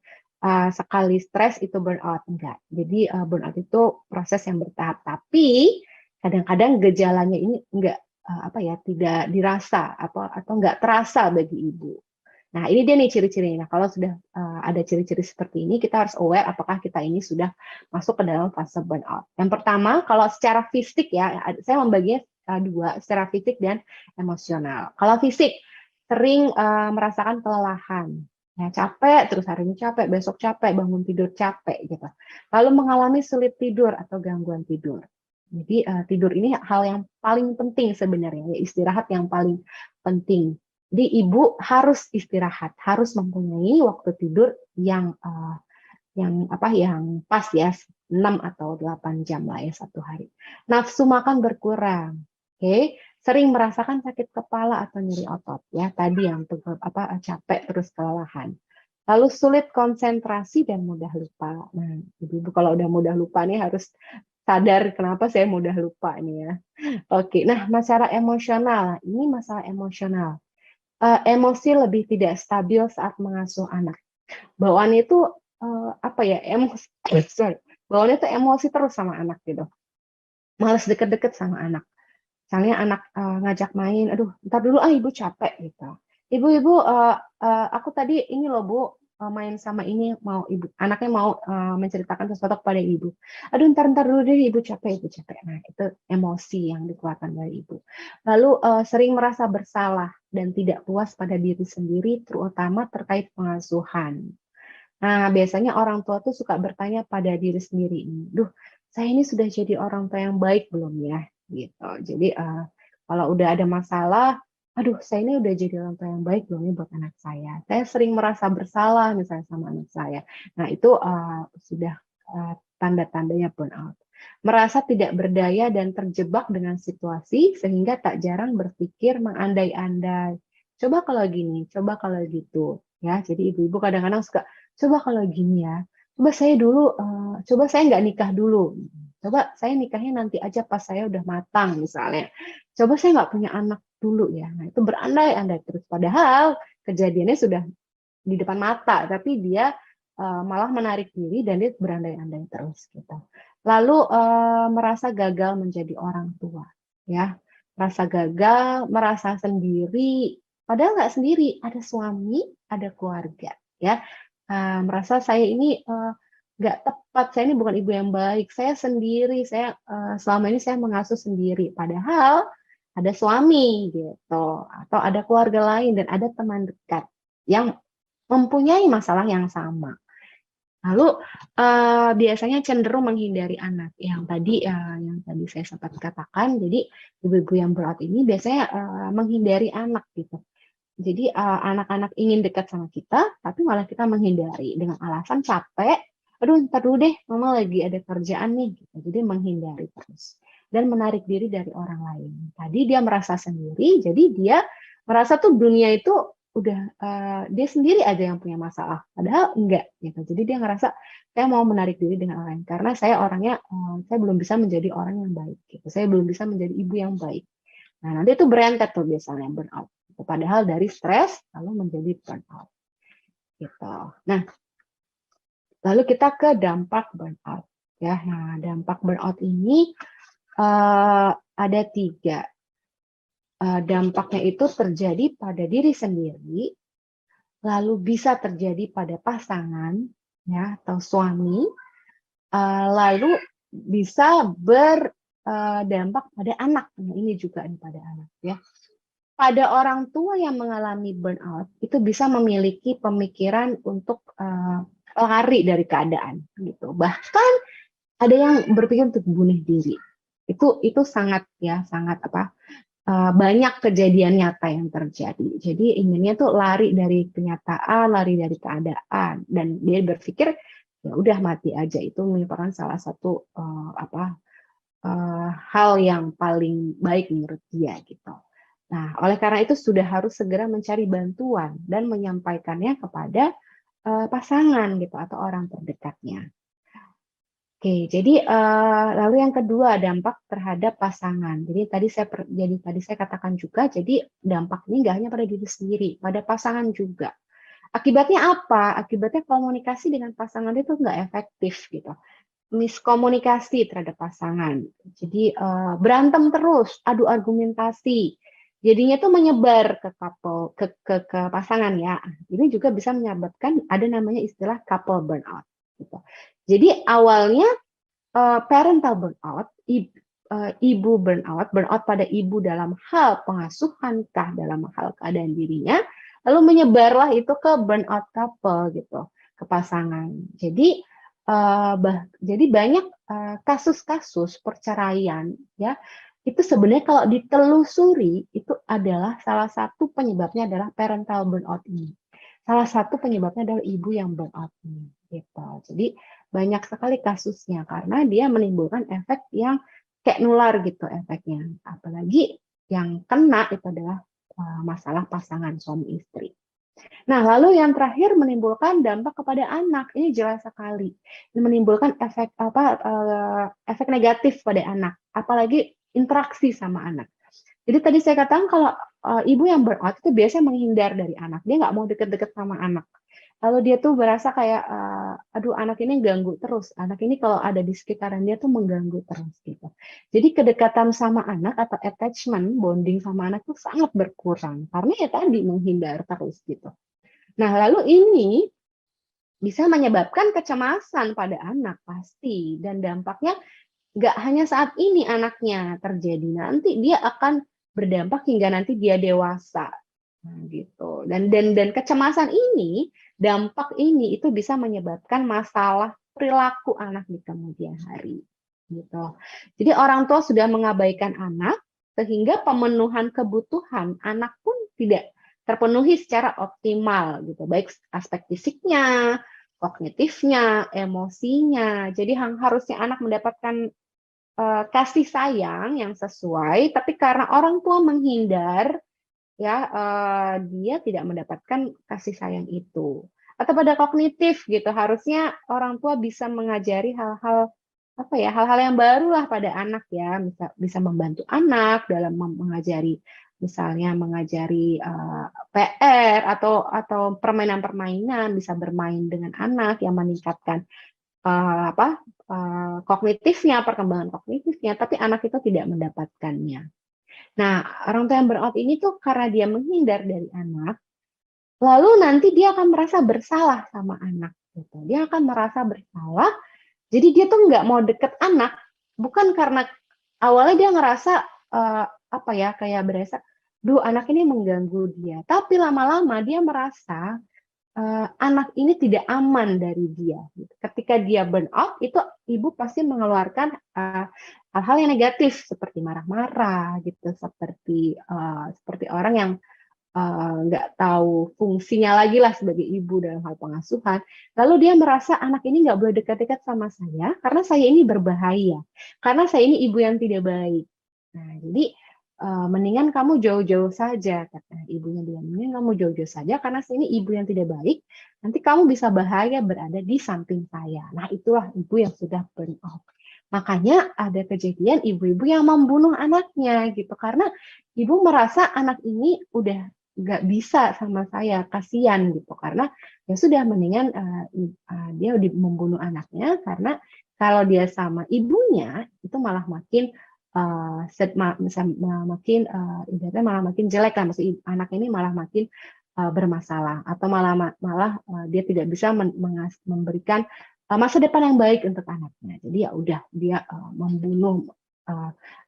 sekali stres itu burnout, enggak. Jadi burnout itu proses yang bertahap. Tapi kadang-kadang gejalanya ini enggak tidak dirasa atau enggak terasa bagi ibu. Nah, ini dia nih ciri-cirinya. Nah, kalau sudah ada ciri-ciri seperti ini, kita harus aware apakah kita ini sudah masuk ke dalam fase burnout. Yang pertama, kalau secara fisik ya, saya membaginya dua, secara fisik dan emosional. Kalau fisik, sering merasakan kelelahan. Ya, capek, terus hari ini capek, besok capek, bangun tidur capek, gitu. Lalu mengalami sulit tidur atau gangguan tidur. Jadi tidur ini hal yang paling penting sebenarnya, ya, istirahat yang paling penting. Jadi ibu harus istirahat, harus mempunyai waktu tidur yang pas ya, 6 atau 8 jam lah ya satu hari. Nafsu makan berkurang. Oke, sering merasakan sakit kepala atau nyeri otot ya, tadi yang capek terus kelelahan. Lalu sulit konsentrasi dan mudah lupa. Nah, ibu-ibu kalau udah mudah lupa nih harus sadar kenapa saya mudah lupa nih ya. Oke, nah masalah emosional. Ini masalah emosional. Emosi lebih tidak stabil saat mengasuh anak. Bawaannya itu bawaannya itu emosi terus sama anak gitu. Males deket-deket sama anak. Misalnya anak ngajak main, aduh, ntar dulu ibu capek gitu. Ibu, aku tadi ini loh Bu, main sama ini, anaknya mau menceritakan sesuatu kepada ibu. Aduh, ntar dulu deh, ibu capek. Nah, itu emosi yang dikeluarkan dari ibu. Lalu sering merasa bersalah dan tidak puas pada diri sendiri, terutama terkait pengasuhan. Nah, biasanya orang tua tuh suka bertanya pada diri sendiri, duh, saya ini sudah jadi orang tua yang baik belum ya? Gitu. Jadi kalau udah ada masalah, aduh saya ini udah jadi orang tua yang baik belum nih buat anak saya. Saya sering merasa bersalah misalnya sama anak saya. Nah itu sudah tanda-tandanya burnout. Merasa tidak berdaya dan terjebak dengan situasi sehingga tak jarang berpikir mengandai-andai. Coba kalau gini, coba kalau gitu. Ya, jadi ibu-ibu kadang-kadang suka, coba kalau gini ya. Coba saya dulu, coba saya nggak nikah dulu. Coba saya nikahnya nanti aja pas saya udah matang misalnya. Coba saya nggak punya anak dulu ya. Nah, itu berandai-andai terus. Padahal kejadiannya sudah di depan mata, tapi dia malah menarik diri dan dia berandai-andai terus gitu. Lalu merasa gagal menjadi orang tua, ya, merasa gagal, merasa sendiri, padahal nggak sendiri, ada suami, ada keluarga, ya, merasa saya ini nggak tepat, saya ini bukan ibu yang baik, saya sendiri, saya selama ini saya mengasuh sendiri, padahal ada suami gitu, atau ada keluarga lain dan ada teman dekat yang mempunyai masalah yang sama. Lalu biasanya cenderung menghindari anak yang tadi saya sempat katakan. Jadi ibu-ibu yang burnout ini biasanya menghindari anak gitu. Jadi anak-anak ingin dekat sama kita, tapi malah kita menghindari dengan alasan capek. Aduh, ntar dulu deh, mama lagi ada kerjaan nih. Gitu. Jadi menghindari terus dan menarik diri dari orang lain. Tadi dia merasa sendiri, jadi dia merasa tuh dunia itu udah dia sendiri aja yang punya masalah, padahal enggak gitu. Jadi dia ngerasa saya mau menarik diri dengan orang lain karena saya orangnya saya belum bisa menjadi orang yang baik gitu. Saya belum bisa menjadi ibu yang baik. Nah, nanti itu berentet tuh biasanya burnout. Padahal dari stres lalu menjadi burnout. Gitu. Nah, lalu kita ke dampak burnout ya. Nah, dampak burnout ini ada 3. Dampaknya itu terjadi pada diri sendiri, lalu bisa terjadi pada pasangan ya atau suami, lalu bisa berdampak pada anak. Nah, ini juga pada anak ya. Pada orang tua yang mengalami burnout itu bisa memiliki pemikiran untuk lari dari keadaan gitu. Bahkan ada yang berpikir untuk bunuh diri. Itu sangat banyak kejadian nyata yang terjadi. Jadi inginnya tuh lari dari kenyataan, lari dari keadaan, dan dia berpikir ya udah mati aja. Itu merupakan salah satu hal yang paling baik menurut dia gitu. Nah, oleh karena itu sudah harus segera mencari bantuan dan menyampaikannya kepada pasangan gitu atau orang terdekatnya. Oke, jadi lalu yang kedua dampak terhadap pasangan. Jadi tadi saya katakan juga, jadi dampak ini nggak hanya pada diri sendiri, pada pasangan juga. Akibatnya apa? Akibatnya komunikasi dengan pasangan itu nggak efektif gitu. Miskomunikasi terhadap pasangan. Jadi berantem terus, adu argumentasi. Jadinya itu menyebar ke couple, ke pasangan ya. Ini juga bisa menyebabkan ada namanya istilah couple burnout. Gitu. Jadi awalnya parental burnout, ibu burnout pada ibu dalam hal pengasuhan dalam hal keadaan dirinya, lalu menyebarlah itu ke burnout couple gitu, ke pasangan. Jadi banyak kasus-kasus perceraian ya, itu sebenarnya kalau ditelusuri itu adalah salah satu penyebabnya adalah parental burnout ini. Salah satu penyebabnya adalah ibu yang burnout ini gitu. Jadi banyak sekali kasusnya karena dia menimbulkan efek yang kayak nular gitu efeknya. Apalagi yang kena itu adalah masalah pasangan suami istri. Nah, lalu yang terakhir menimbulkan dampak kepada anak. Ini jelas sekali. Ini menimbulkan efek negatif pada anak, apalagi interaksi sama anak. Jadi tadi saya katakan kalau ibu yang burnout itu biasanya menghindar dari anak. Dia nggak mau deket-deket sama anak. Lalu dia tuh berasa kayak, aduh anak ini ganggu terus. Anak ini kalau ada di sekitaran dia tuh mengganggu terus gitu. Jadi kedekatan sama anak atau attachment, bonding sama anak tuh sangat berkurang. Karena ya tadi menghindar terus gitu. Nah lalu ini bisa menyebabkan kecemasan pada anak pasti. Dan dampaknya nggak hanya saat ini anaknya terjadi. Nanti dia akan berdampak hingga nanti dia dewasa. Nah, gitu. Dan kecemasan ini, dampak ini itu bisa menyebabkan masalah perilaku anak di kemudian hari. Gitu. Jadi orang tua sudah mengabaikan anak sehingga pemenuhan kebutuhan anak pun tidak terpenuhi secara optimal gitu, baik aspek fisiknya, kognitifnya, emosinya. Jadi harusnya anak mendapatkan kasih sayang yang sesuai, tapi karena orang tua menghindar, ya dia tidak mendapatkan kasih sayang itu. Atau pada kognitif gitu, harusnya orang tua bisa mengajari hal-hal apa ya, hal-hal yang baru lah pada anak ya, bisa membantu anak dalam mengajari, misalnya mengajari PR atau permainan-permainan, bisa bermain dengan anak yang meningkatkan kognitifnya, perkembangan kognitifnya, tapi anak itu tidak mendapatkannya. Nah, orang tua yang burnout ini tuh karena dia menghindar dari anak, lalu nanti dia akan merasa bersalah sama anak. Gitu. Dia akan merasa bersalah, jadi dia tuh nggak mau deket anak, bukan karena awalnya dia ngerasa kayak berasa, duh anak ini mengganggu dia. Tapi lama-lama dia merasa anak ini tidak aman dari dia. Ketika dia burn out, itu ibu pasti mengeluarkan hal-hal yang negatif seperti marah-marah, gitu, seperti orang yang nggak tahu fungsinya lagi lah sebagai ibu dalam hal pengasuhan. Lalu dia merasa anak ini nggak boleh dekat-dekat sama saya karena saya ini berbahaya, karena saya ini ibu yang tidak baik. Nah, jadi mendingan kamu jauh-jauh saja, kata ibunya dia. Mendingan kamu jauh-jauh saja karena saya ini ibu yang tidak baik. Nanti kamu bisa bahaya berada di samping saya. Nah, itulah ibu yang sudah burn out. Makanya ada kejadian ibu-ibu yang membunuh anaknya gitu karena ibu merasa anak ini udah nggak bisa sama saya, kasihan gitu karena ya sudah mendingan dia membunuh anaknya karena kalau dia sama ibunya itu malah makin malah makin jelek lah, maksud anak ini malah makin bermasalah atau malah dia tidak bisa memberikan masa depan yang baik untuk anaknya. Jadi ya udah dia membunuh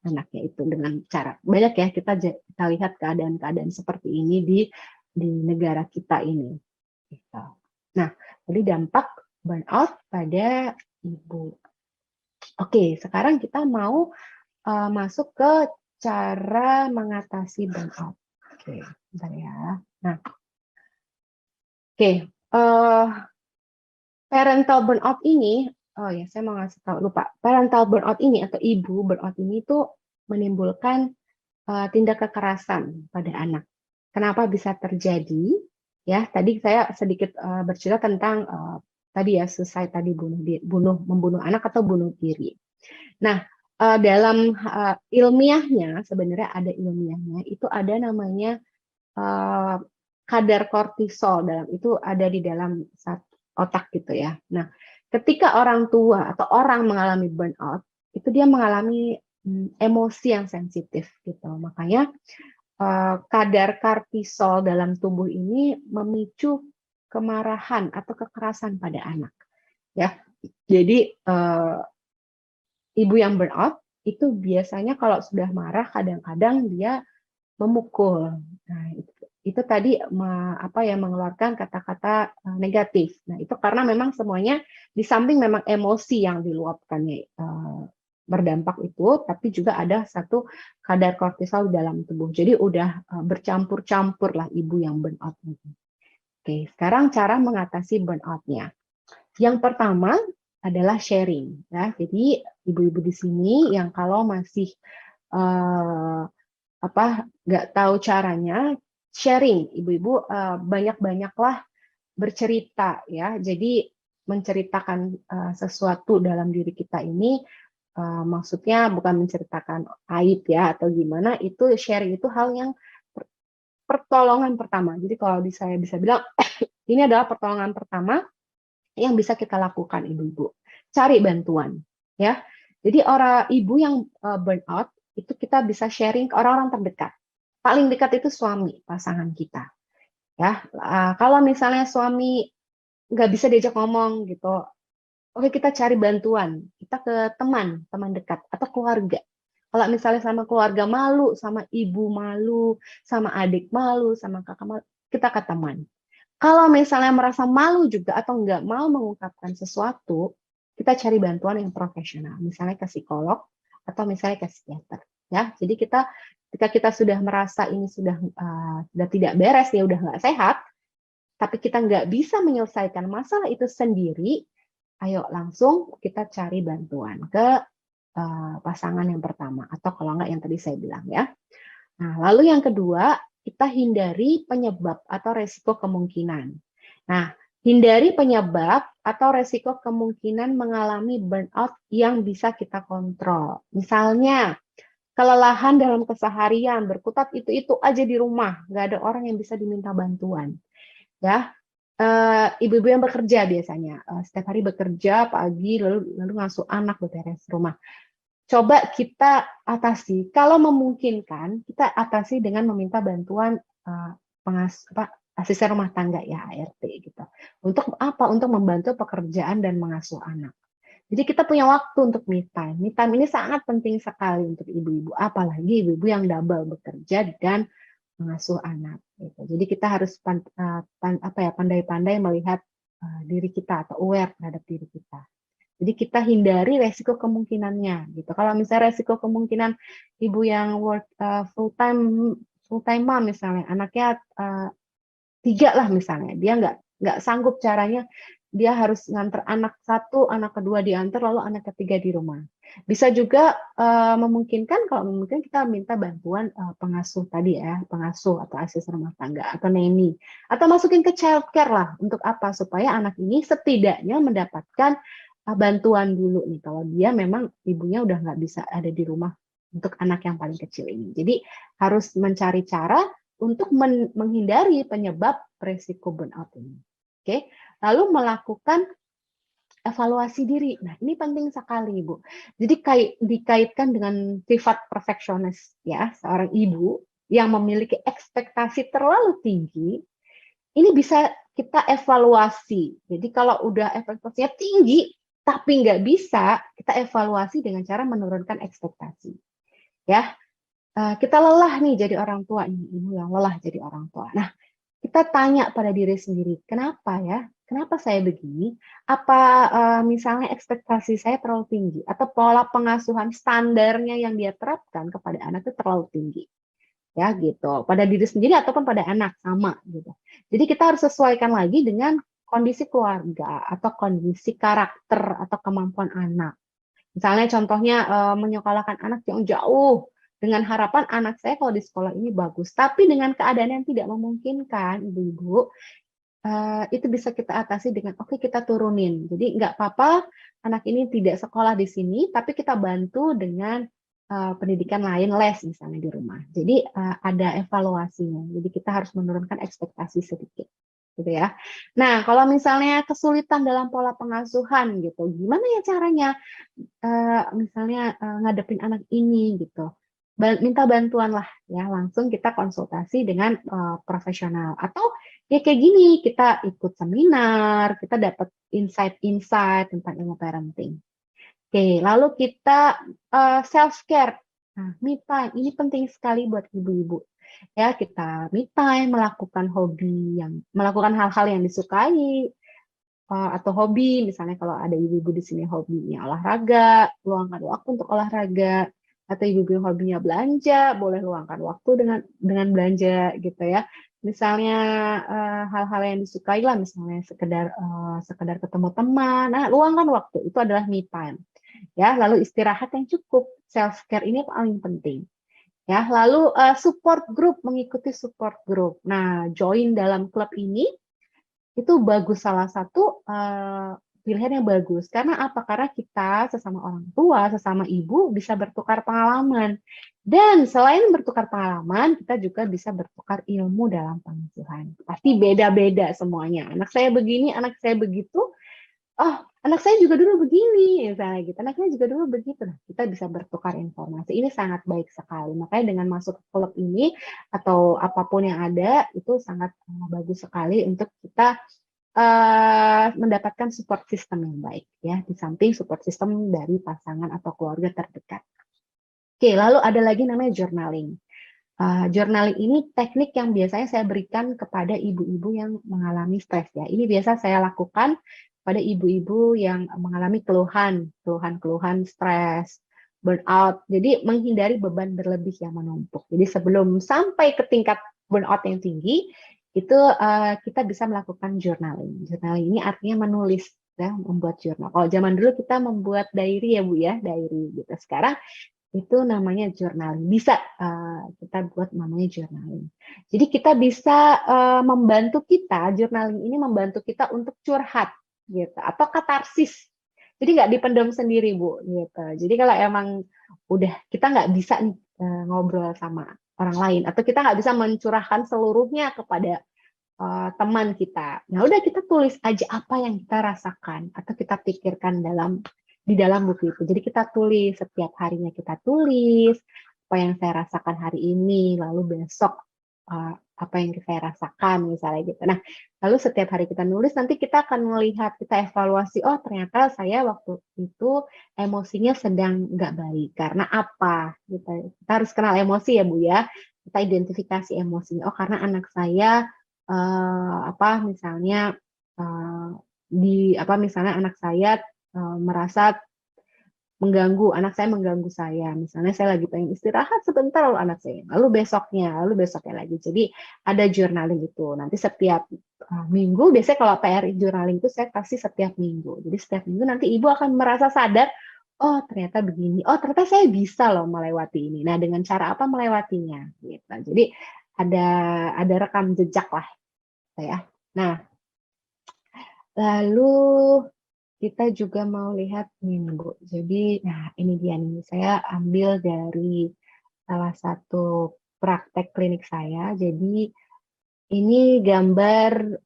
anaknya itu dengan cara banyak ya, kita lihat keadaan-keadaan seperti ini di negara kita ini. Gitu. Nah, jadi dampak burnout pada ibu. Oke, sekarang kita mau masuk ke cara mengatasi burnout. Oke, bentar ya. Nah, oke, parental burnout ini. Oh ya, saya mau ngasih tahu, lupa. Parental burnout ini atau ibu burnout ini tuh menimbulkan tindak kekerasan pada anak. Kenapa bisa terjadi? Ya, tadi saya sedikit bercerita tentang tadi ya, suicide tadi, membunuh anak atau bunuh diri. Nah, dalam ilmiahnya sebenarnya ada ilmiahnya, itu ada namanya kadar kortisol itu ada di dalam otak gitu ya. Nah, ketika orang tua atau orang mengalami burnout, itu dia mengalami emosi yang sensitif gitu. Makanya kadar kortisol dalam tubuh ini memicu kemarahan atau kekerasan pada anak. Ya, jadi ibu yang burnout itu biasanya kalau sudah marah kadang-kadang dia memukul. Nah, itu tadi mengeluarkan kata-kata negatif. Nah, itu karena memang semuanya di samping memang emosi yang diluapkannya berdampak itu, tapi juga ada satu kadar kortisol dalam tubuh. Jadi udah bercampur-campur lah ibu yang burnout. Oke, sekarang cara mengatasi burnout-nya. Yang pertama adalah sharing. Ya. Jadi ibu-ibu di sini yang kalau masih nggak tahu caranya, sharing, ibu-ibu banyak-banyaklah bercerita ya. Jadi menceritakan sesuatu dalam diri kita ini, maksudnya bukan menceritakan aib ya atau gimana, itu sharing itu hal yang pertolongan pertama. Jadi kalau saya bisa bilang ini adalah pertolongan pertama yang bisa kita lakukan ibu-ibu. Cari bantuan ya. Jadi orang ibu yang burnout itu kita bisa sharing ke orang-orang terdekat. Paling dekat itu suami, pasangan kita. Ya, kalau misalnya suami nggak bisa diajak ngomong gitu, oke kita cari bantuan. Kita ke teman dekat atau keluarga. Kalau misalnya sama keluarga malu, sama ibu malu, sama adik malu, sama kakak malu, kita ke teman. Kalau misalnya merasa malu juga atau nggak mau mengungkapkan sesuatu, kita cari bantuan yang profesional, misalnya ke psikolog atau misalnya ke psikiater. Ya, jadi kita Ketika kita sudah merasa ini sudah tidak beres, ya udah nggak sehat, tapi kita nggak bisa menyelesaikan masalah itu sendiri, ayo langsung kita cari bantuan ke pasangan yang pertama, atau kalau nggak yang tadi saya bilang ya. Nah, lalu yang kedua, kita hindari penyebab atau resiko kemungkinan. Nah, hindari penyebab atau resiko kemungkinan mengalami burnout yang bisa kita kontrol. Misalnya, kelelahan dalam keseharian, berkutat itu aja di rumah, nggak ada orang yang bisa diminta bantuan. Ya, ibu-ibu yang bekerja biasanya, setiap hari bekerja pagi, lalu ngasuh anak, beres rumah. Coba kita atasi, kalau memungkinkan, kita atasi dengan meminta bantuan asisten rumah tangga ya, ART gitu. Untuk apa? Untuk membantu pekerjaan dan mengasuh anak. Jadi kita punya waktu untuk me time. Me time ini sangat penting sekali untuk ibu-ibu, apalagi ibu-ibu yang double bekerja dan mengasuh anak. Gitu. Jadi kita harus pandai-pandai melihat diri kita atau aware terhadap diri kita. Jadi kita hindari resiko kemungkinannya gitu. Kalau misalnya resiko kemungkinan ibu yang work full time mom misalnya, anaknya 3 lah misalnya, dia nggak sanggup caranya, dia harus nganter anak 1, anak kedua diantar, lalu anak ketiga di rumah. Bisa juga memungkinkan, kalau memungkinkan kita minta bantuan pengasuh tadi ya, pengasuh atau asisten rumah tangga atau nanny, atau masukin ke childcare lah. Untuk apa? Supaya anak ini setidaknya mendapatkan bantuan dulu nih, kalau dia memang ibunya udah nggak bisa ada di rumah untuk anak yang paling kecil ini. Jadi harus mencari cara untuk menghindari penyebab resiko burnout ini. Oke, lalu melakukan evaluasi diri. Nah, ini penting sekali, Ibu. Jadi dikaitkan dengan sifat perfeksionis ya, seorang ibu yang memiliki ekspektasi terlalu tinggi, ini bisa kita evaluasi. Jadi kalau udah ekspektasinya tinggi, tapi nggak bisa, kita evaluasi dengan cara menurunkan ekspektasi. Ya, kita lelah nih jadi orang tua, ini ibu yang lelah jadi orang tua. Nah, kita tanya pada diri sendiri, kenapa ya? Kenapa saya begini? Apa misalnya ekspektasi saya terlalu tinggi? Atau pola pengasuhan standarnya yang dia terapkan kepada anak itu terlalu tinggi? Ya gitu, pada diri sendiri ataupun pada anak, sama gitu. Jadi kita harus sesuaikan lagi dengan kondisi keluarga atau kondisi karakter atau kemampuan anak. Misalnya contohnya menyekolahkan anak yang jauh dengan harapan anak saya kalau di sekolah ini bagus, tapi dengan keadaan yang tidak memungkinkan, ibu-ibu, itu bisa kita atasi dengan oke, kita turunin. Jadi nggak apa-apa anak ini tidak sekolah di sini, tapi kita bantu dengan pendidikan lain, les misalnya di rumah. Jadi ada evaluasinya. Jadi kita harus menurunkan ekspektasi sedikit, gitu ya. Nah, kalau misalnya kesulitan dalam pola pengasuhan gitu, gimana ya caranya? Misalnya ngadepin anak ini gitu. Minta bantuan lah ya, langsung kita konsultasi dengan profesional, atau ya kayak gini, kita ikut seminar, kita dapat insight-insight tentang ilmu parenting. Oke, lalu kita self-care. Nah, me time ini penting sekali buat ibu-ibu. Ya, kita me time, melakukan hal-hal yang disukai, atau hobi, misalnya kalau ada ibu-ibu di sini hobinya olahraga, luangkan waktu untuk olahraga, atau ibu-ibu yang hobinya belanja, boleh luangkan waktu dengan belanja gitu ya. Misalnya hal-hal yang disukai lah, misalnya sekedar ketemu teman, nah luangkan waktu, itu adalah me time. Ya, lalu istirahat yang cukup, self care ini paling penting. Ya, lalu support group, mengikuti support group. Nah, join dalam klub ini itu bagus, salah satu pilihan yang bagus. Karena apa? Karena kita sesama orang tua, sesama ibu bisa bertukar pengalaman. Dan selain bertukar pengalaman, kita juga bisa bertukar ilmu dalam pengasuhan. Pasti beda-beda semuanya. Anak saya begini, anak saya begitu. Oh, anak saya juga dulu begini, misalnya gitu. Anaknya juga dulu begitu. Nah, kita bisa bertukar informasi. Ini sangat baik sekali. Makanya dengan masuk ke klub ini atau apapun yang ada, itu sangat bagus sekali untuk kita mendapatkan support system yang baik, ya, di samping support system dari pasangan atau keluarga terdekat. Oke, lalu ada lagi namanya journaling. Journaling ini teknik yang biasanya saya berikan kepada ibu-ibu yang mengalami stres ya. Ini biasa saya lakukan pada ibu-ibu yang mengalami keluhan stres, burnout. Jadi menghindari beban berlebih yang menumpuk. Jadi sebelum sampai ke tingkat burnout yang tinggi, itu kita bisa melakukan journaling. Journaling ini artinya menulis, ya, membuat jurnal. Kalau zaman dulu kita membuat diary ya Bu ya, diary gitu. Sekarang itu namanya journaling. Bisa kita buat namanya journaling. Jadi kita bisa membantu kita, journaling ini membantu kita untuk curhat gitu atau katarsis. Jadi nggak dipendam sendiri Bu gitu. Jadi kalau emang udah kita nggak bisa nih ngobrol sama orang lain atau kita nggak bisa mencurahkan seluruhnya kepada teman kita. Nah, udah kita tulis aja apa yang kita rasakan atau kita pikirkan di dalam buku itu. Jadi kita tulis setiap harinya, kita tulis apa yang saya rasakan hari ini, lalu besok apa yang saya rasakan misalnya gitu. Nah, lalu setiap hari kita nulis, nanti kita akan melihat, kita evaluasi, oh ternyata saya waktu itu emosinya sedang nggak baik. Karena apa? Kita harus kenal emosi ya Bu ya. Kita identifikasi emosinya. Oh karena anak saya misalnya misalnya anak saya merasa anak saya mengganggu saya. Misalnya saya lagi pengen istirahat sebentar, lalu besoknya lagi. Jadi ada journaling itu. Nanti setiap minggu, biasanya kalau PR journaling itu saya kasih setiap minggu. Jadi setiap minggu nanti ibu akan merasa sadar, oh ternyata begini, oh ternyata saya bisa loh melewati ini. Nah dengan cara apa melewatinya? Gitu. Jadi ada rekam jejak lah, ya. Nah lalu kita juga mau lihat nih Bu. Jadi, nah ini dia nih. Saya ambil dari salah satu praktek klinik saya. Jadi ini gambar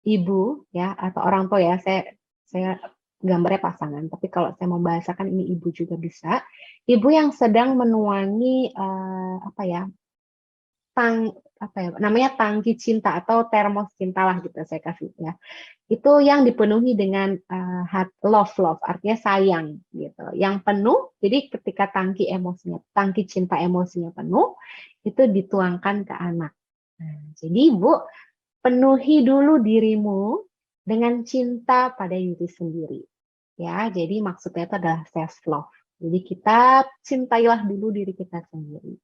ibu ya atau orang tua ya. Saya gambarnya pasangan. Tapi kalau saya membahasakan ini ibu juga bisa. Ibu yang sedang menuangi namanya tangki cinta atau termos cinta lah gitu saya kasih ya. Itu yang dipenuhi dengan love artinya sayang gitu. Yang penuh, jadi ketika tangki cinta emosinya penuh, itu dituangkan ke anak. Nah, jadi Ibu penuhi dulu dirimu dengan cinta pada diri sendiri. Ya, jadi maksudnya itu adalah self love. Jadi kita cintailah dulu diri kita sendiri.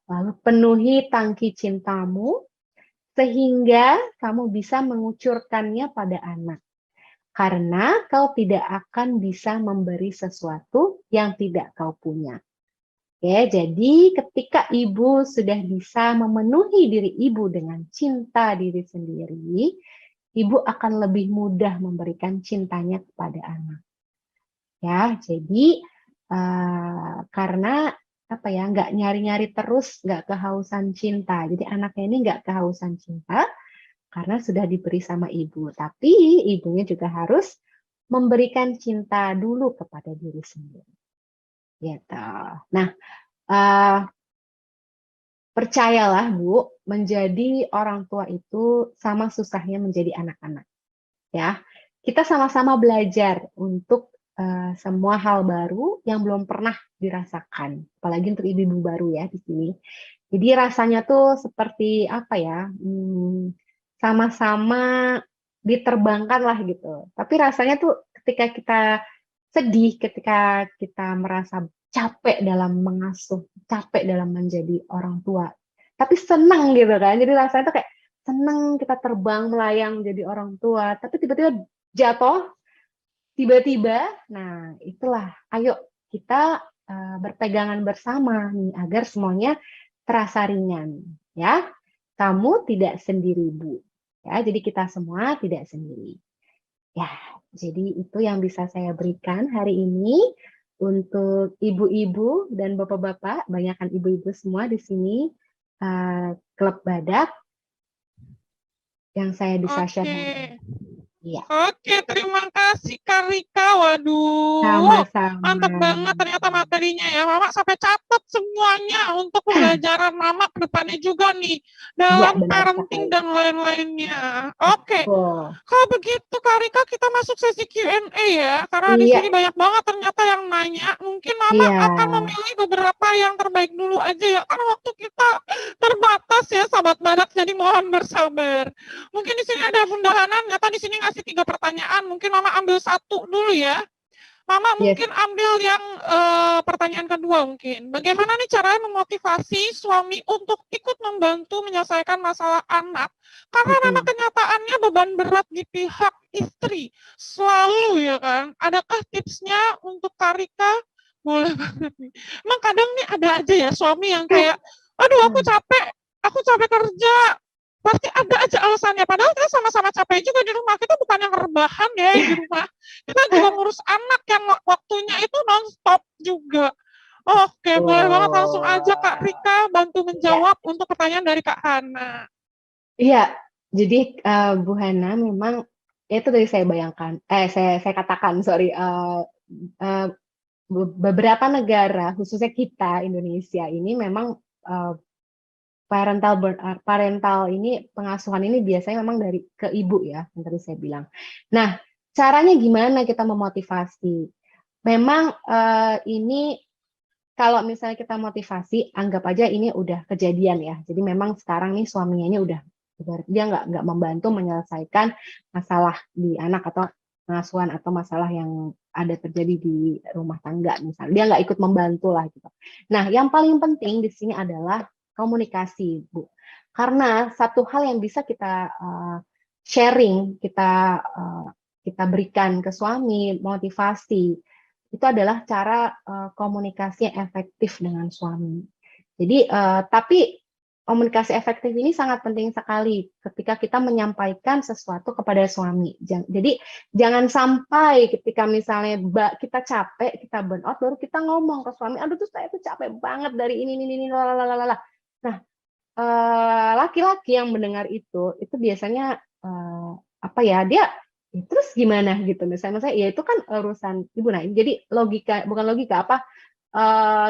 Lalu penuhi tangki cintamu sehingga kamu bisa mengucurkannya pada anak. Karena kau tidak akan bisa memberi sesuatu yang tidak kau punya. Oke, jadi ketika ibu sudah bisa memenuhi diri ibu dengan cinta diri sendiri, ibu akan lebih mudah memberikan cintanya kepada anak. Ya, jadi karena nggak nyari-nyari terus, nggak kehausan cinta. Jadi anaknya ini nggak kehausan cinta karena sudah diberi sama ibu. Tapi ibunya juga harus memberikan cinta dulu kepada diri sendiri. Gitu. Nah, percayalah Bu, menjadi orang tua itu sama susahnya menjadi anak-anak. Ya, kita sama-sama belajar untuk semua hal baru yang belum pernah dirasakan, apalagi untuk ibu-ibu baru ya di sini. Jadi rasanya tuh seperti sama-sama diterbangkan lah gitu. Tapi rasanya tuh ketika kita sedih, ketika kita merasa capek dalam mengasuh, capek dalam menjadi orang tua, tapi senang gitu kan. Jadi rasanya tuh kayak senang kita terbang melayang jadi orang tua, tapi tiba-tiba jatuh. Tiba-tiba, nah itulah, ayo kita berpegangan bersama nih agar semuanya terasa ringan, ya. Kamu tidak sendiri Bu, ya. Jadi kita semua tidak sendiri, ya. Jadi itu yang bisa saya berikan hari ini untuk ibu-ibu dan bapak-bapak, banyakkan ibu-ibu semua di sini klub badak yang saya bisa share hari ini. Iya. Oke, terima kasih Kak Rika. Waduh, Sama-sama. mantap banget ternyata materinya ya. Mama sampai catat semuanya untuk pembelajaran Mama ke depannya juga nih dalam parenting dan lain-lainnya. Oke, kalau begitu Kak Rika kita masuk sesi Q&A ya. Karena di sini banyak banget ternyata yang nanya. Mungkin Mama akan memilih beberapa yang terbaik dulu aja ya. Karena waktu kita terbatas ya, sahabat badak. Jadi mohon bersabar. Mungkin di sini ada Bunda Hana, ternyata di sini ngasih 3 pertanyaan. Mungkin Mama ambil 1 dulu ya. Mama Yes. mungkin ambil yang pertanyaan kedua mungkin. Bagaimana nih caranya memotivasi suami untuk ikut membantu menyelesaikan masalah anak? Karena memang kenyataannya beban berat di pihak istri. Selalu ya kan. Adakah tipsnya untuk Karika? Boleh banget nih. Emang kadang nih ada aja ya suami yang kayak, aduh aku capek kerja. Pasti ada aja alasannya. Padahal kita sama-sama capek juga di rumah. Kita bukan yang rebahan ya di rumah. Kita juga ngurus anak yang waktunya itu non-stop juga. Oke, boleh banget langsung aja Kak Rika bantu menjawab untuk pertanyaan dari Kak Hana. Iya, jadi Bu Hana memang itu tadi saya bayangkan, saya katakan, sorry, beberapa negara, khususnya kita Indonesia ini memang parental ini pengasuhan ini biasanya memang dari ke ibu ya, yang tadi saya bilang. Nah, caranya gimana kita memotivasi? Memang ini kalau misalnya kita motivasi, anggap aja ini udah kejadian ya. Jadi memang sekarang nih suaminya ini udah dia nggak membantu menyelesaikan masalah di anak atau pengasuhan atau masalah yang ada terjadi di rumah tangga misalnya. Dia nggak ikut membantu lah gitu. Nah, yang paling penting di sini adalah komunikasi, Bu. Karena satu hal yang bisa kita sharing, kita berikan ke suami, motivasi, itu adalah cara komunikasi yang efektif dengan suami. Jadi, tapi komunikasi efektif ini sangat penting sekali ketika kita menyampaikan sesuatu kepada suami. Jadi, jangan sampai ketika misalnya kita capek, kita burn out, baru kita ngomong ke suami, aduh tuh saya tuh capek banget dari ini, lalalala. Nah, laki-laki yang mendengar itu biasanya apa ya, dia terus gimana gitu misalnya ya itu kan urusan ibu. Nah jadi bukan logika apa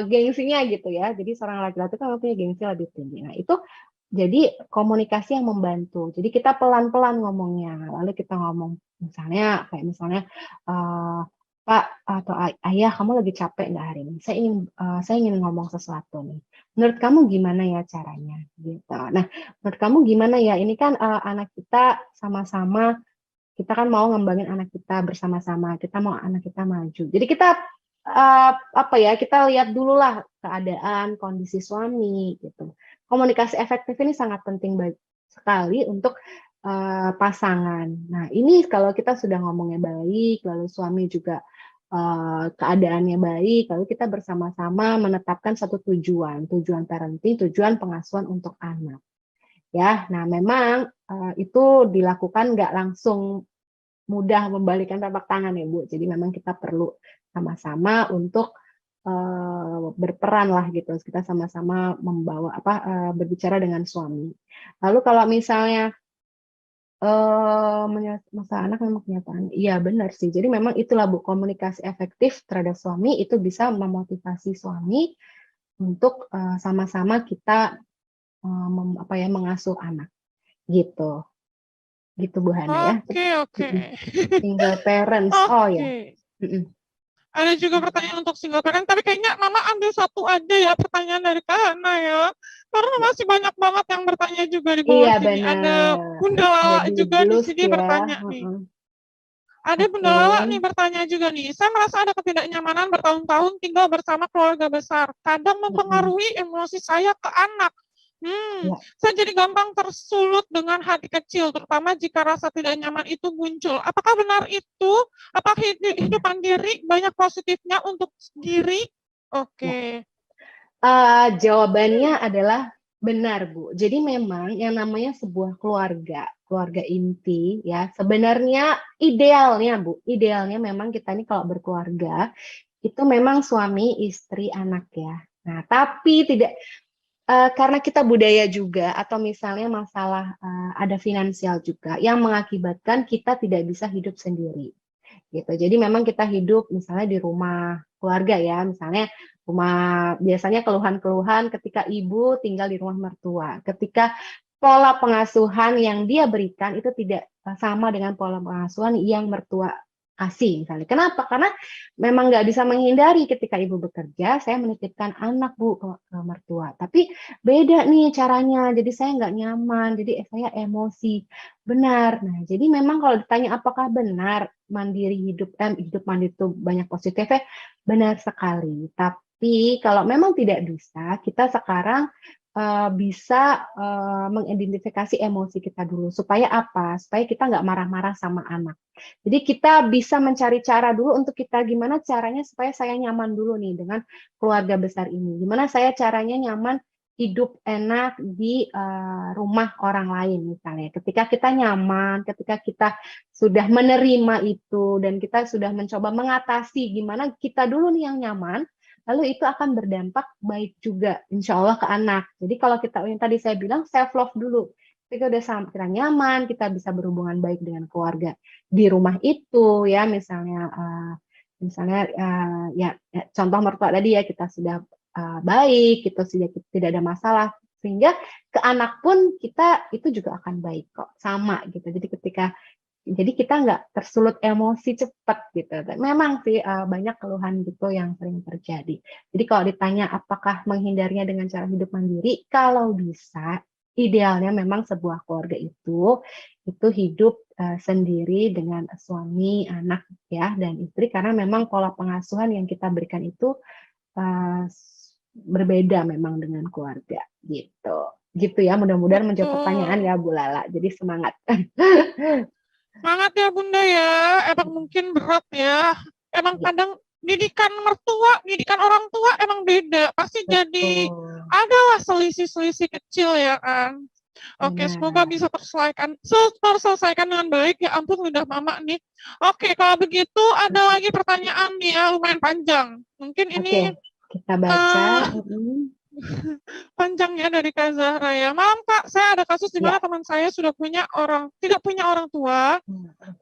gengsinya gitu ya, jadi seorang laki-laki kan punya gengsi lebih tinggi. Nah itu jadi komunikasi yang membantu, jadi kita pelan-pelan ngomongnya, lalu kita ngomong misalnya Pak atau Ayah, kamu lagi capek nggak hari ini? Saya ingin ngomong sesuatu nih. Menurut kamu gimana ya caranya? Gitu. Nah, menurut kamu gimana ya? Ini kan anak kita sama-sama, kita kan mau ngembangin anak kita bersama-sama. Kita mau anak kita maju. Jadi kita kita lihat dulu lah keadaan, kondisi suami gitu. Komunikasi efektif ini sangat penting sekali untuk pasangan. Nah, ini kalau kita sudah ngomongnya baik, lalu suami juga keadaannya baik, lalu kita bersama-sama menetapkan satu tujuan parenting, tujuan pengasuhan untuk anak. Ya, nah memang itu dilakukan nggak langsung mudah membalikan telapak tangan ya Bu. Jadi memang kita perlu sama-sama untuk berperan lah gitu. Kita sama-sama berbicara dengan suami. Lalu kalau misalnya masalah anak memang kenyataan. Iya benar sih. Jadi memang itulah Bu, komunikasi efektif terhadap suami itu bisa memotivasi suami untuk sama-sama kita mengasuh anak gitu. Gitu Bu Hana ya. Oke. Single parents. Oh ya. Ada juga pertanyaan untuk single parent, tapi kayaknya Mama ambil satu aja ya pertanyaan dari Kak Hana ya. Karena masih banyak banget yang bertanya juga di bawah sini. Benar. Ada Bunda Lala juga di sini ya. bertanya nih. Ada Bunda Lala nih bertanya juga nih. Saya merasa ada ketidaknyamanan bertahun-tahun tinggal bersama keluarga besar. Kadang mempengaruhi emosi saya ke anak. Saya jadi gampang tersulut dengan hati kecil, terutama jika rasa tidak nyaman itu muncul. Apakah benar itu? Apakah hidupan diri banyak positifnya untuk diri? Oke. Jawabannya adalah benar, Bu. Jadi memang yang namanya sebuah keluarga inti ya, sebenarnya idealnya, Bu, idealnya memang kita ini kalau berkeluarga itu memang suami, istri, anak ya. Nah, tapi tidak karena kita budaya juga atau misalnya masalah ada finansial juga yang mengakibatkan kita tidak bisa hidup sendiri gitu. Jadi memang kita hidup misalnya di rumah keluarga ya, misalnya biasanya keluhan-keluhan ketika ibu tinggal di rumah mertua, ketika pola pengasuhan yang dia berikan itu tidak sama dengan pola pengasuhan yang mertua kasih misalnya. Kenapa? Karena memang nggak bisa menghindari ketika ibu bekerja, saya menitipkan anak Bu ke mertua. Tapi beda nih caranya, jadi saya nggak nyaman, jadi saya emosi. Benar. Nah, jadi memang kalau ditanya apakah benar mandiri hidup mandiri itu banyak positifnya, benar sekali. Tapi kalau memang tidak bisa, kita sekarang bisa mengidentifikasi emosi kita dulu. Supaya apa? Supaya kita nggak marah-marah sama anak. Jadi kita bisa mencari cara dulu untuk kita gimana caranya supaya saya nyaman dulu nih dengan keluarga besar ini. Gimana saya caranya nyaman hidup enak di rumah orang lain misalnya. Ketika kita nyaman, ketika kita sudah menerima itu dan kita sudah mencoba mengatasi gimana kita dulu nih yang nyaman, lalu itu akan berdampak baik juga insya Allah ke anak. Jadi kalau kita yang tadi saya bilang self love dulu. Ketika udah kita nyaman, kita bisa berhubungan baik dengan keluarga di rumah itu ya misalnya ya contoh mertua tadi ya kita sudah baik, kita sudah tidak ada masalah sehingga ke anak pun kita itu juga akan baik kok sama gitu. Jadi kita nggak tersulut emosi cepat gitu. Memang sih banyak keluhan gitu yang sering terjadi. Jadi kalau ditanya apakah menghindarnya dengan cara hidup mandiri, kalau bisa, idealnya memang sebuah keluarga itu hidup sendiri dengan suami, anak ya dan istri karena memang pola pengasuhan yang kita berikan itu berbeda memang dengan keluarga gitu. Gitu ya, mudah-mudahan menjawab pertanyaan ya Bu Lala. Jadi semangat. Semangat ya Bunda ya, emang mungkin berat ya. Emang Ya, kadang didikan mertua, didikan orang tua emang beda. Pasti jadi betul. adalah selisih-selisih kecil ya kan. Oke, semoga Benar. bisa terselesaikan dengan baik. Ya ampun, lidah mama nih. Oke, kalau begitu ada lagi pertanyaan nih ya, lumayan panjang. Mungkin ini Oke, kita baca. panjangnya dari Kak Zahra ya. Malam Kak, saya ada kasus di mana Ya. teman saya tidak punya orang tua,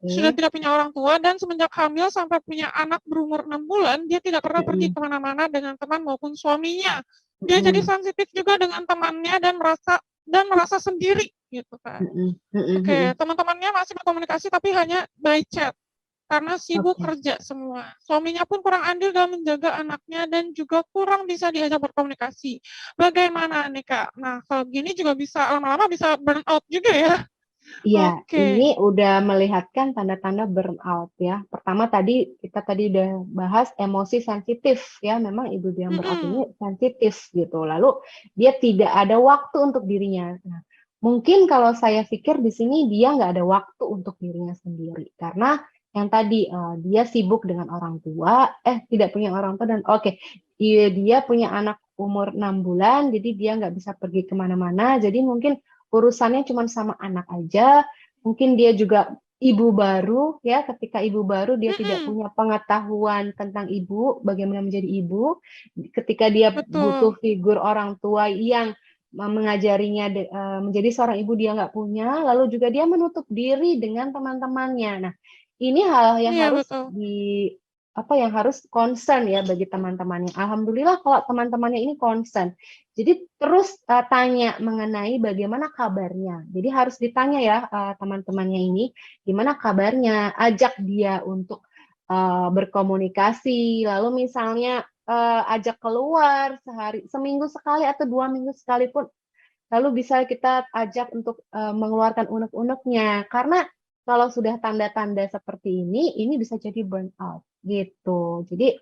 sudah Oke. tidak punya orang tua dan semenjak hamil sampai punya anak berumur 6 bulan, dia tidak pernah pergi Mm-mm. kemana-mana dengan teman maupun suaminya. Dia jadi Mm-mm. sensitif juga dengan temannya dan merasa sendiri gitu kan. Mm-mm. Mm-mm. Mm-mm. Oke, teman-temannya masih berkomunikasi tapi hanya by chat karena sibuk Oke. kerja semua. Suaminya pun kurang andil dalam menjaga anaknya dan juga kurang bisa diajak berkomunikasi. Bagaimana nih Kak? Nah, kalau gini juga bisa lama-lama bisa burn out juga ya. Iya, Oke. ini udah melihatkan tanda-tanda burnout ya. Pertama kita tadi udah bahas emosi sensitif ya. Memang ibu yang burnout ini sensitif gitu. Lalu dia tidak ada waktu untuk dirinya. Nah, mungkin kalau saya pikir di sini dia nggak ada waktu untuk dirinya sendiri karena yang tadi dia sibuk dengan orang tua, tidak punya orang tua dan oke, dia punya anak umur 6 bulan, jadi dia nggak bisa pergi kemana-mana. Jadi mungkin urusannya cuma sama anak aja, mungkin dia juga ibu baru ya, ketika ibu baru dia tidak punya pengetahuan tentang ibu, bagaimana menjadi ibu, ketika dia butuh Betul. figur orang tua yang mengajarinya menjadi seorang ibu dia nggak punya, lalu juga dia menutup diri dengan teman-temannya. Nah, ini hal yang Iya, harus betul. yang harus concern ya bagi teman-temannya. Alhamdulillah kalau teman-temannya ini concern. Jadi terus tanya mengenai bagaimana kabarnya. Jadi harus ditanya ya teman-temannya ini gimana kabarnya. Ajak dia untuk berkomunikasi. Lalu misalnya ajak keluar seminggu sekali atau 2 minggu sekali pun. Lalu bisa kita ajak untuk mengeluarkan unek-uneknya. Karena kalau sudah tanda-tanda seperti ini bisa jadi burnout gitu. Jadi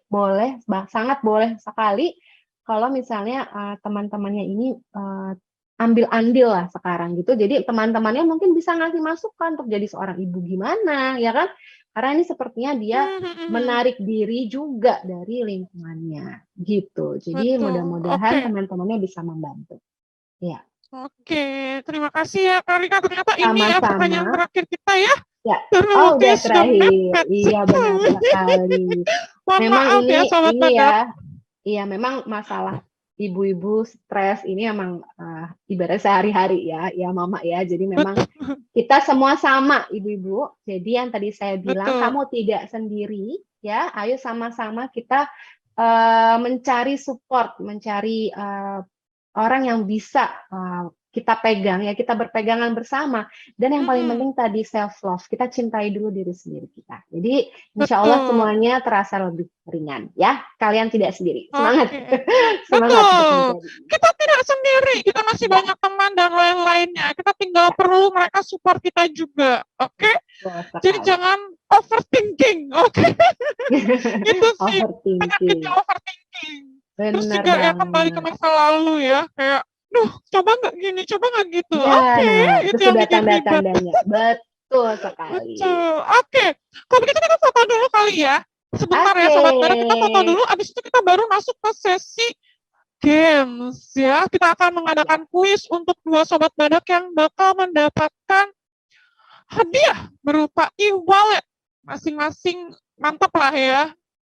sangat boleh sekali kalau misalnya teman-temannya ini ambil andil lah sekarang gitu. Jadi teman-temannya mungkin bisa ngasih masukan untuk jadi seorang ibu gimana, ya kan? Karena ini sepertinya dia menarik diri juga dari lingkungannya gitu. Jadi Betul. mudah-mudahan Oke. teman-temannya bisa membantu. Ya, Oke, terima kasih ya Kak Rika. Ternyata ini ya pertanyaan sama-sama. terakhir kita ya. Ya, Karena oh udah waktunya sudah terakhir. mepet Iya benar sekali. sekali. Mohon Memang maaf ya Sobat ini Badak. ya, iya memang masalah ibu-ibu stres ini emang ibarat sehari-hari ya mama ya. Jadi memang Betul. kita semua sama ibu-ibu. Jadi yang tadi saya bilang Betul. kamu tidak sendiri ya. Ayo sama-sama kita mencari support, mencari orang yang bisa kita pegang ya, kita berpegangan bersama. Dan yang paling Mm-mm. penting tadi self love, kita cintai dulu diri sendiri kita. Jadi insya Allah Betul. semuanya terasa lebih ringan ya. Kalian tidak sendiri. Semangat. Oke. Semangat untuk Betul. menjadi. Kita tidak sendiri, kita masih Ya, banyak teman dan lain-lainnya. Kita tinggal perlu mereka support kita juga. Oke? betul Jadi sekali. jangan overthinking. Oke? Itu sih penyakitnya Overthinking. overthinking. Terus Benar juga ya kembali ke banget. masa lalu ya, kayak duh, coba nggak gini, coba nggak gitu. Ya, Oke, nah, itu itu yang sudah bikin ribet. tanda-tandanya. Betul sekali. Betul. Oke. Kalau begitu kita foto dulu kali ya. Sebentar ya, Sobat Badak. Kita foto Oke. dulu, abis itu kita baru masuk ke sesi games ya. Kita akan mengadakan kuis untuk 2 Sobat Badak yang bakal mendapatkan hadiah berupa e-wallet. Masing-masing mantap lah ya.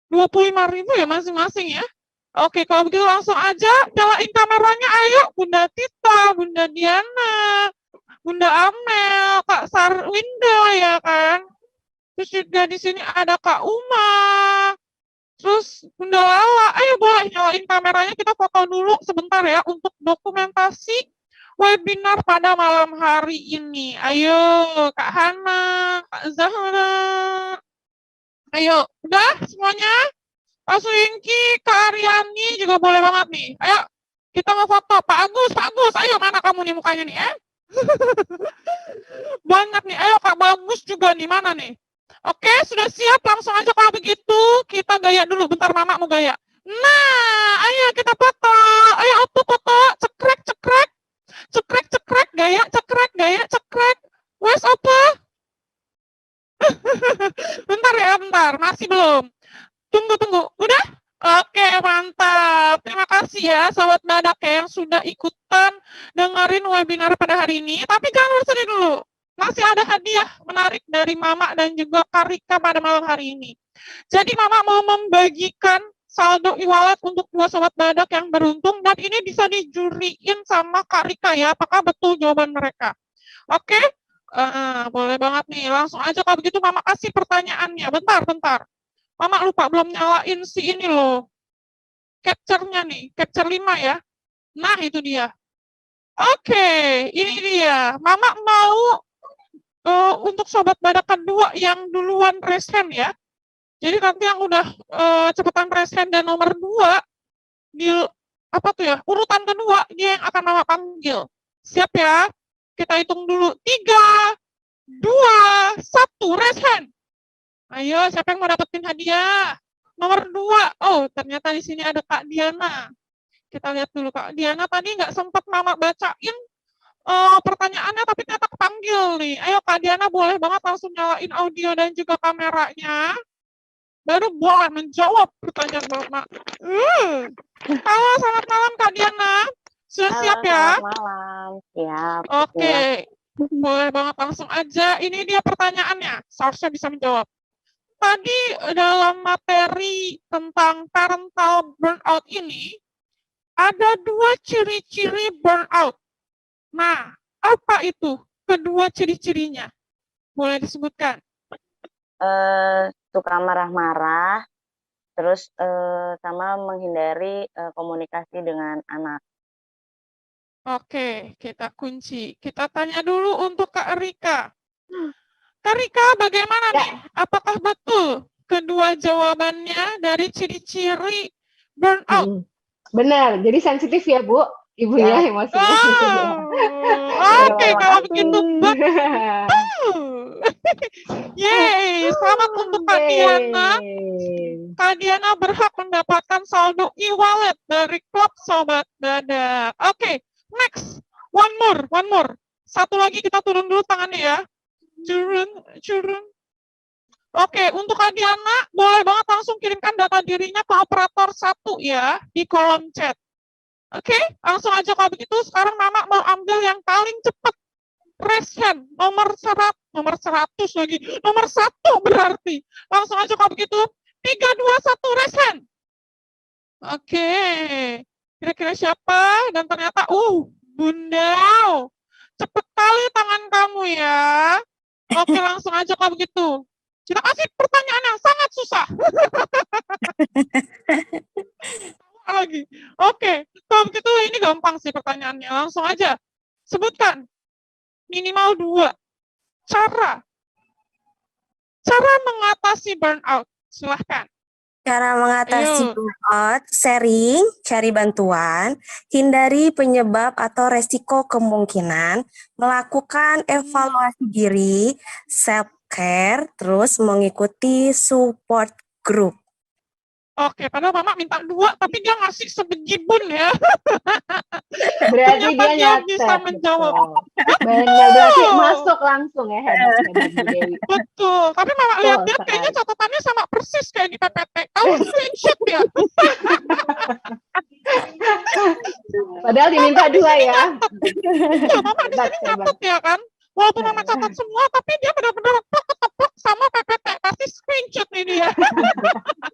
25.000 ya masing-masing ya. Oke, kalau begitu langsung aja nyalain kameranya. Ayo, Bunda Tita, Bunda Diana, Bunda Amel, Kak Sarwinda ya kan. Terus juga di sini ada Kak Uma. Terus Bunda Lala. Ayo boleh nyalain kameranya, kita foto dulu sebentar ya untuk dokumentasi webinar pada malam hari ini. Ayo, Kak Hana, Kak Zahra. Ayo, udah semuanya? Pak Suyingki, Kak Aryani juga boleh banget nih. Ayo, kita mau foto. Pak Agus, ayo mana kamu nih mukanya nih, Banyak nih, ayo Kak Bagus juga nih, mana nih? Oke, sudah siap, langsung aja kalau begitu. Kita gaya dulu, bentar Mama mau gaya. Nah, ayo kita foto. Ayo auto foto, cekrek, cekrek. Cekrek, cekrek, gaya, cekrek. Wes apa? Bentar ya, bentar. Masih belum. Tunggu. Udah? Oke, mantap. Terima kasih ya, Sobat Badak yang sudah ikutan dengerin webinar pada hari ini. Tapi jangan bersedih dulu. Masih ada hadiah menarik dari Mama dan juga Karika pada malam hari ini. Jadi Mama mau membagikan saldo e-wallet untuk 2 Sobat Badak yang beruntung. Dan ini bisa dijuriin sama Karika ya, apakah betul jawaban mereka. Oke? Boleh banget nih. Langsung aja kalau begitu Mama kasih pertanyaannya. Bentar. Mama lupa belum nyalain si ini loh. Capture-nya nih, capture 5 ya. Nah, itu dia. Oke, ini dia. Mama mau untuk Sobat Badak kedua yang duluan raise hand ya. Jadi nanti yang udah cepetan raise hand dan nomor 2 di apa tuh ya? Urutan kedua dia yang akan Mama panggil. Siap ya? Kita hitung dulu. 3, 2, 1, raise hand. Ayo, siapa yang mau dapetin hadiah? Nomor 2. Oh, ternyata di sini ada Kak Diana. Kita lihat dulu Kak Diana tadi nggak sempat Mama bacain pertanyaannya, tapi ternyata kepanggil nih. Ayo Kak Diana boleh banget langsung nyalain audio dan juga kameranya. Baru boleh menjawab pertanyaan Mama. Halo, selamat malam Kak Diana. Sudah siap ya? Selamat malam. Siap. Oke. Boleh banget langsung aja. Ini dia pertanyaannya. Seharusnya bisa menjawab. Tadi dalam materi tentang parental burnout ini, ada 2 ciri-ciri burnout. Nah, apa itu kedua ciri-cirinya? Boleh disebutkan? Suka marah-marah, terus sama menghindari komunikasi dengan anak. Oke, kita kunci. Kita tanya dulu untuk Kak Rika. Kak Rika, bagaimana nih? Apakah betul kedua jawabannya dari ciri-ciri burnout? Benar, jadi sensitif ya Bu, ibunya emosinya. Oke, kalau begitu betul. Yeay, selamat untuk Kak Diana. Kak Diana berhak mendapatkan saldo e-wallet dari klub Sobat Badak. Oke, next. One more. Satu lagi kita turun dulu tangannya ya. Turun. Oke, untuk Kak Diana, boleh banget langsung kirimkan data dirinya ke operator 1 ya, di kolom chat. Oke, langsung aja kalau begitu, sekarang Mama mau ambil yang paling cepat. Raise hand, nomor 100 lagi. Nomor 1 berarti. Langsung aja kalau begitu, 3, 2, 1, raise hand. Oke, kira-kira siapa? Dan ternyata, Bunda, cepet kali tangan kamu ya. Oke, langsung aja kalau begitu. Kita kasih pertanyaan yang sangat susah. Lagi. Oke, kalau begitu ini gampang sih pertanyaannya. Langsung aja. Sebutkan minimal 2 cara mengatasi burnout. Silahkan. Cara mengatasi Ayo. burnout, sharing, cari bantuan, hindari penyebab atau resiko kemungkinan, melakukan evaluasi diri, self-care, terus mengikuti support group. Oke, padahal Mama minta 2, tapi dia ngasih sebejibun ya. Berarti Ternyata dia dia nyatet. bisa menjawab. Betul. Benar, berarti masuk langsung ya, hebat Bu Dewi. Betul, tapi Mama Betul lihat-lihat kayaknya sekali. catatannya sama persis kayak di PPT. Kamu screenshot ya? Padahal diminta 2 ya. Iya, Mama di Hebat, sini hebat. catat ya kan? Walaupun Mama catat semua, tapi dia benar-benar ketepak sama PPT. Pasti screenshot nih dia.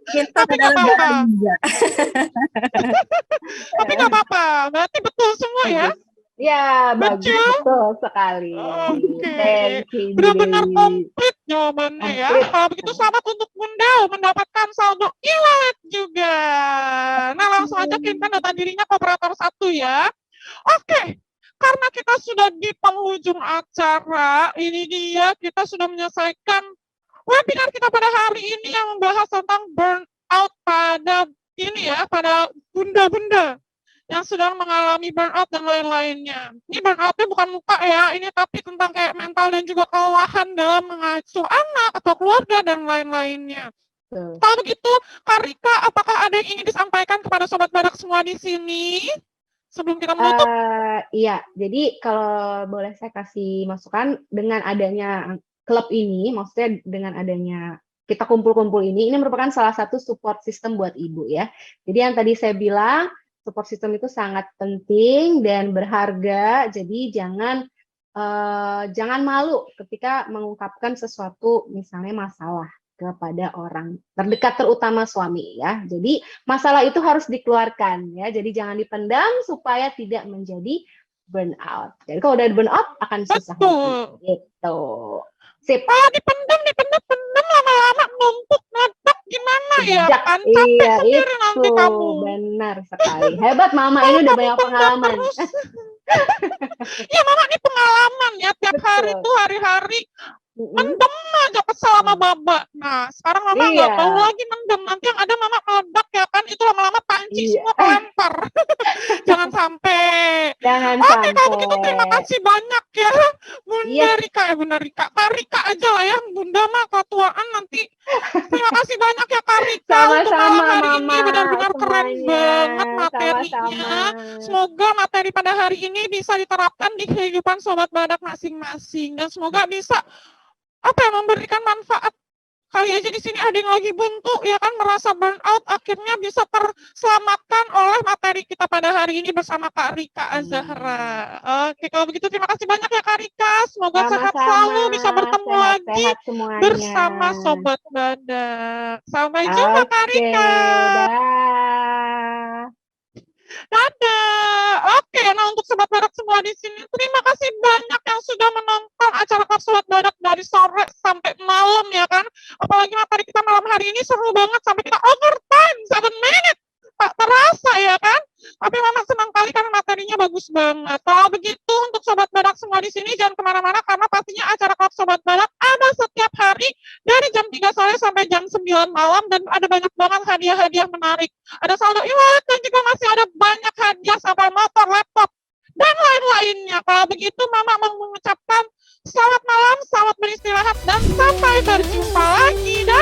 Kita Tapi nggak apa-apa. juga. Tapi nggak apa-apa, berarti betul semua ya? Ya, bagus, Betul? betul sekali. Oke. Thank you, Bu Benar-benar Dewi. komplit jawabannya ya. Komplit. Kalau begitu selamat untuk Bunda mendapatkan saldo e-wallet juga. Nah, langsung aja kirimkan data dirinya ke operator 1 ya. Oke, karena kita sudah di penghujung acara, ini dia kita sudah menyelesaikan webinar kita pada hari ini yang membahas tentang burnout pada ini ya, pada bunda-bunda yang sedang mengalami burnout dan lain-lainnya. Ini burnoutnya bukan luka ya, ini tapi tentang kayak mental dan juga kelelahan dalam mengasuh anak atau keluarga dan lain-lainnya. Betul. Kalau begitu, Kak Rika, apakah ada yang ingin disampaikan kepada Sobat Badak semua di sini? Sebelum kita menutup. Iya, jadi kalau boleh saya kasih masukan, dengan adanya klub ini, maksudnya dengan adanya kita kumpul-kumpul ini merupakan salah satu support system buat ibu ya. Jadi yang tadi saya bilang, support system itu sangat penting dan berharga, jadi jangan malu ketika mengungkapkan sesuatu, misalnya masalah kepada orang terdekat, terutama suami ya. Jadi masalah itu harus dikeluarkan ya. Jadi jangan dipendam supaya tidak menjadi burnout. Jadi kalau udah burnout akan susah. Betul. Gitu. Sip. Kalau dipendam lama-lama numpuk meledak gimana ya Sejak, kan? Capek iya, sendiri itu nanti kamu. benar sekali. Hebat Mama ini udah banyak pengalaman. Ya Mama ini pengalaman ya, tiap Betul. hari tuh hari-hari mendem aja kesel sama Baba. Nah, sekarang Mama Iya. nggak tahu lagi mendem. Nanti yang ada Mama meledak ya kan, itu lama-lama panci Iya. semua kelempar. Jangan sampai. Jangan Oke, sampai. kalau begitu terima kasih banyak ya, Bunda Iya. Rika. Bunda Rika. Kak Rika aja lah ya, Bunda mah ketuaan nanti. Terima kasih banyak ya Kak Rika untuk Sama-sama malam hari ini. Mama. Benar-benar keren semuanya. banget materinya. Sama-sama. Semoga materi pada hari ini bisa diterapkan di kehidupan Sobat Badak masing-masing. Dan semoga bisa memberikan manfaat. Kali aja di sini ada yang lagi buntu, ya kan, merasa burnout, akhirnya bisa terselamatkan oleh materi kita pada hari ini bersama Kak Rika Azahra. Oke, kalau begitu terima kasih banyak ya Kak Rika. Semoga sehat Sama-sama. selalu, bisa bertemu lagi Sehat-sehat semuanya. bersama Sobat Badak. Sampai jumpa Kak Oke, Rika. dah. Dadah. Oke, nah untuk Sobat Badak semua di sini, terima kasih banyak yang sudah menonton acara Klub Sobat Badak dari sore sampai malam ya kan. Apalagi materi kita malam hari ini seru banget sampai kita overtime 7 menit. Tak terasa ya kan. Tapi Mama senang kali karena materinya bagus banget. Kalau begitu untuk Sobat Badak semua di sini jangan kemana-mana karena pastinya acara Klub Sobat Badak ada setiap hari dari jam 3 sore sampai jam 9 malam dan ada banyak banget hadiah-hadiah menarik. Ada saldo e-wallet dan juga masih ada banyak hadiah sampai motor, laptop, dan lain-lainnya. Kalau begitu Mama mau mengucapkan selamat malam, selamat beristirahat, dan sampai berjumpa lagi. Dah.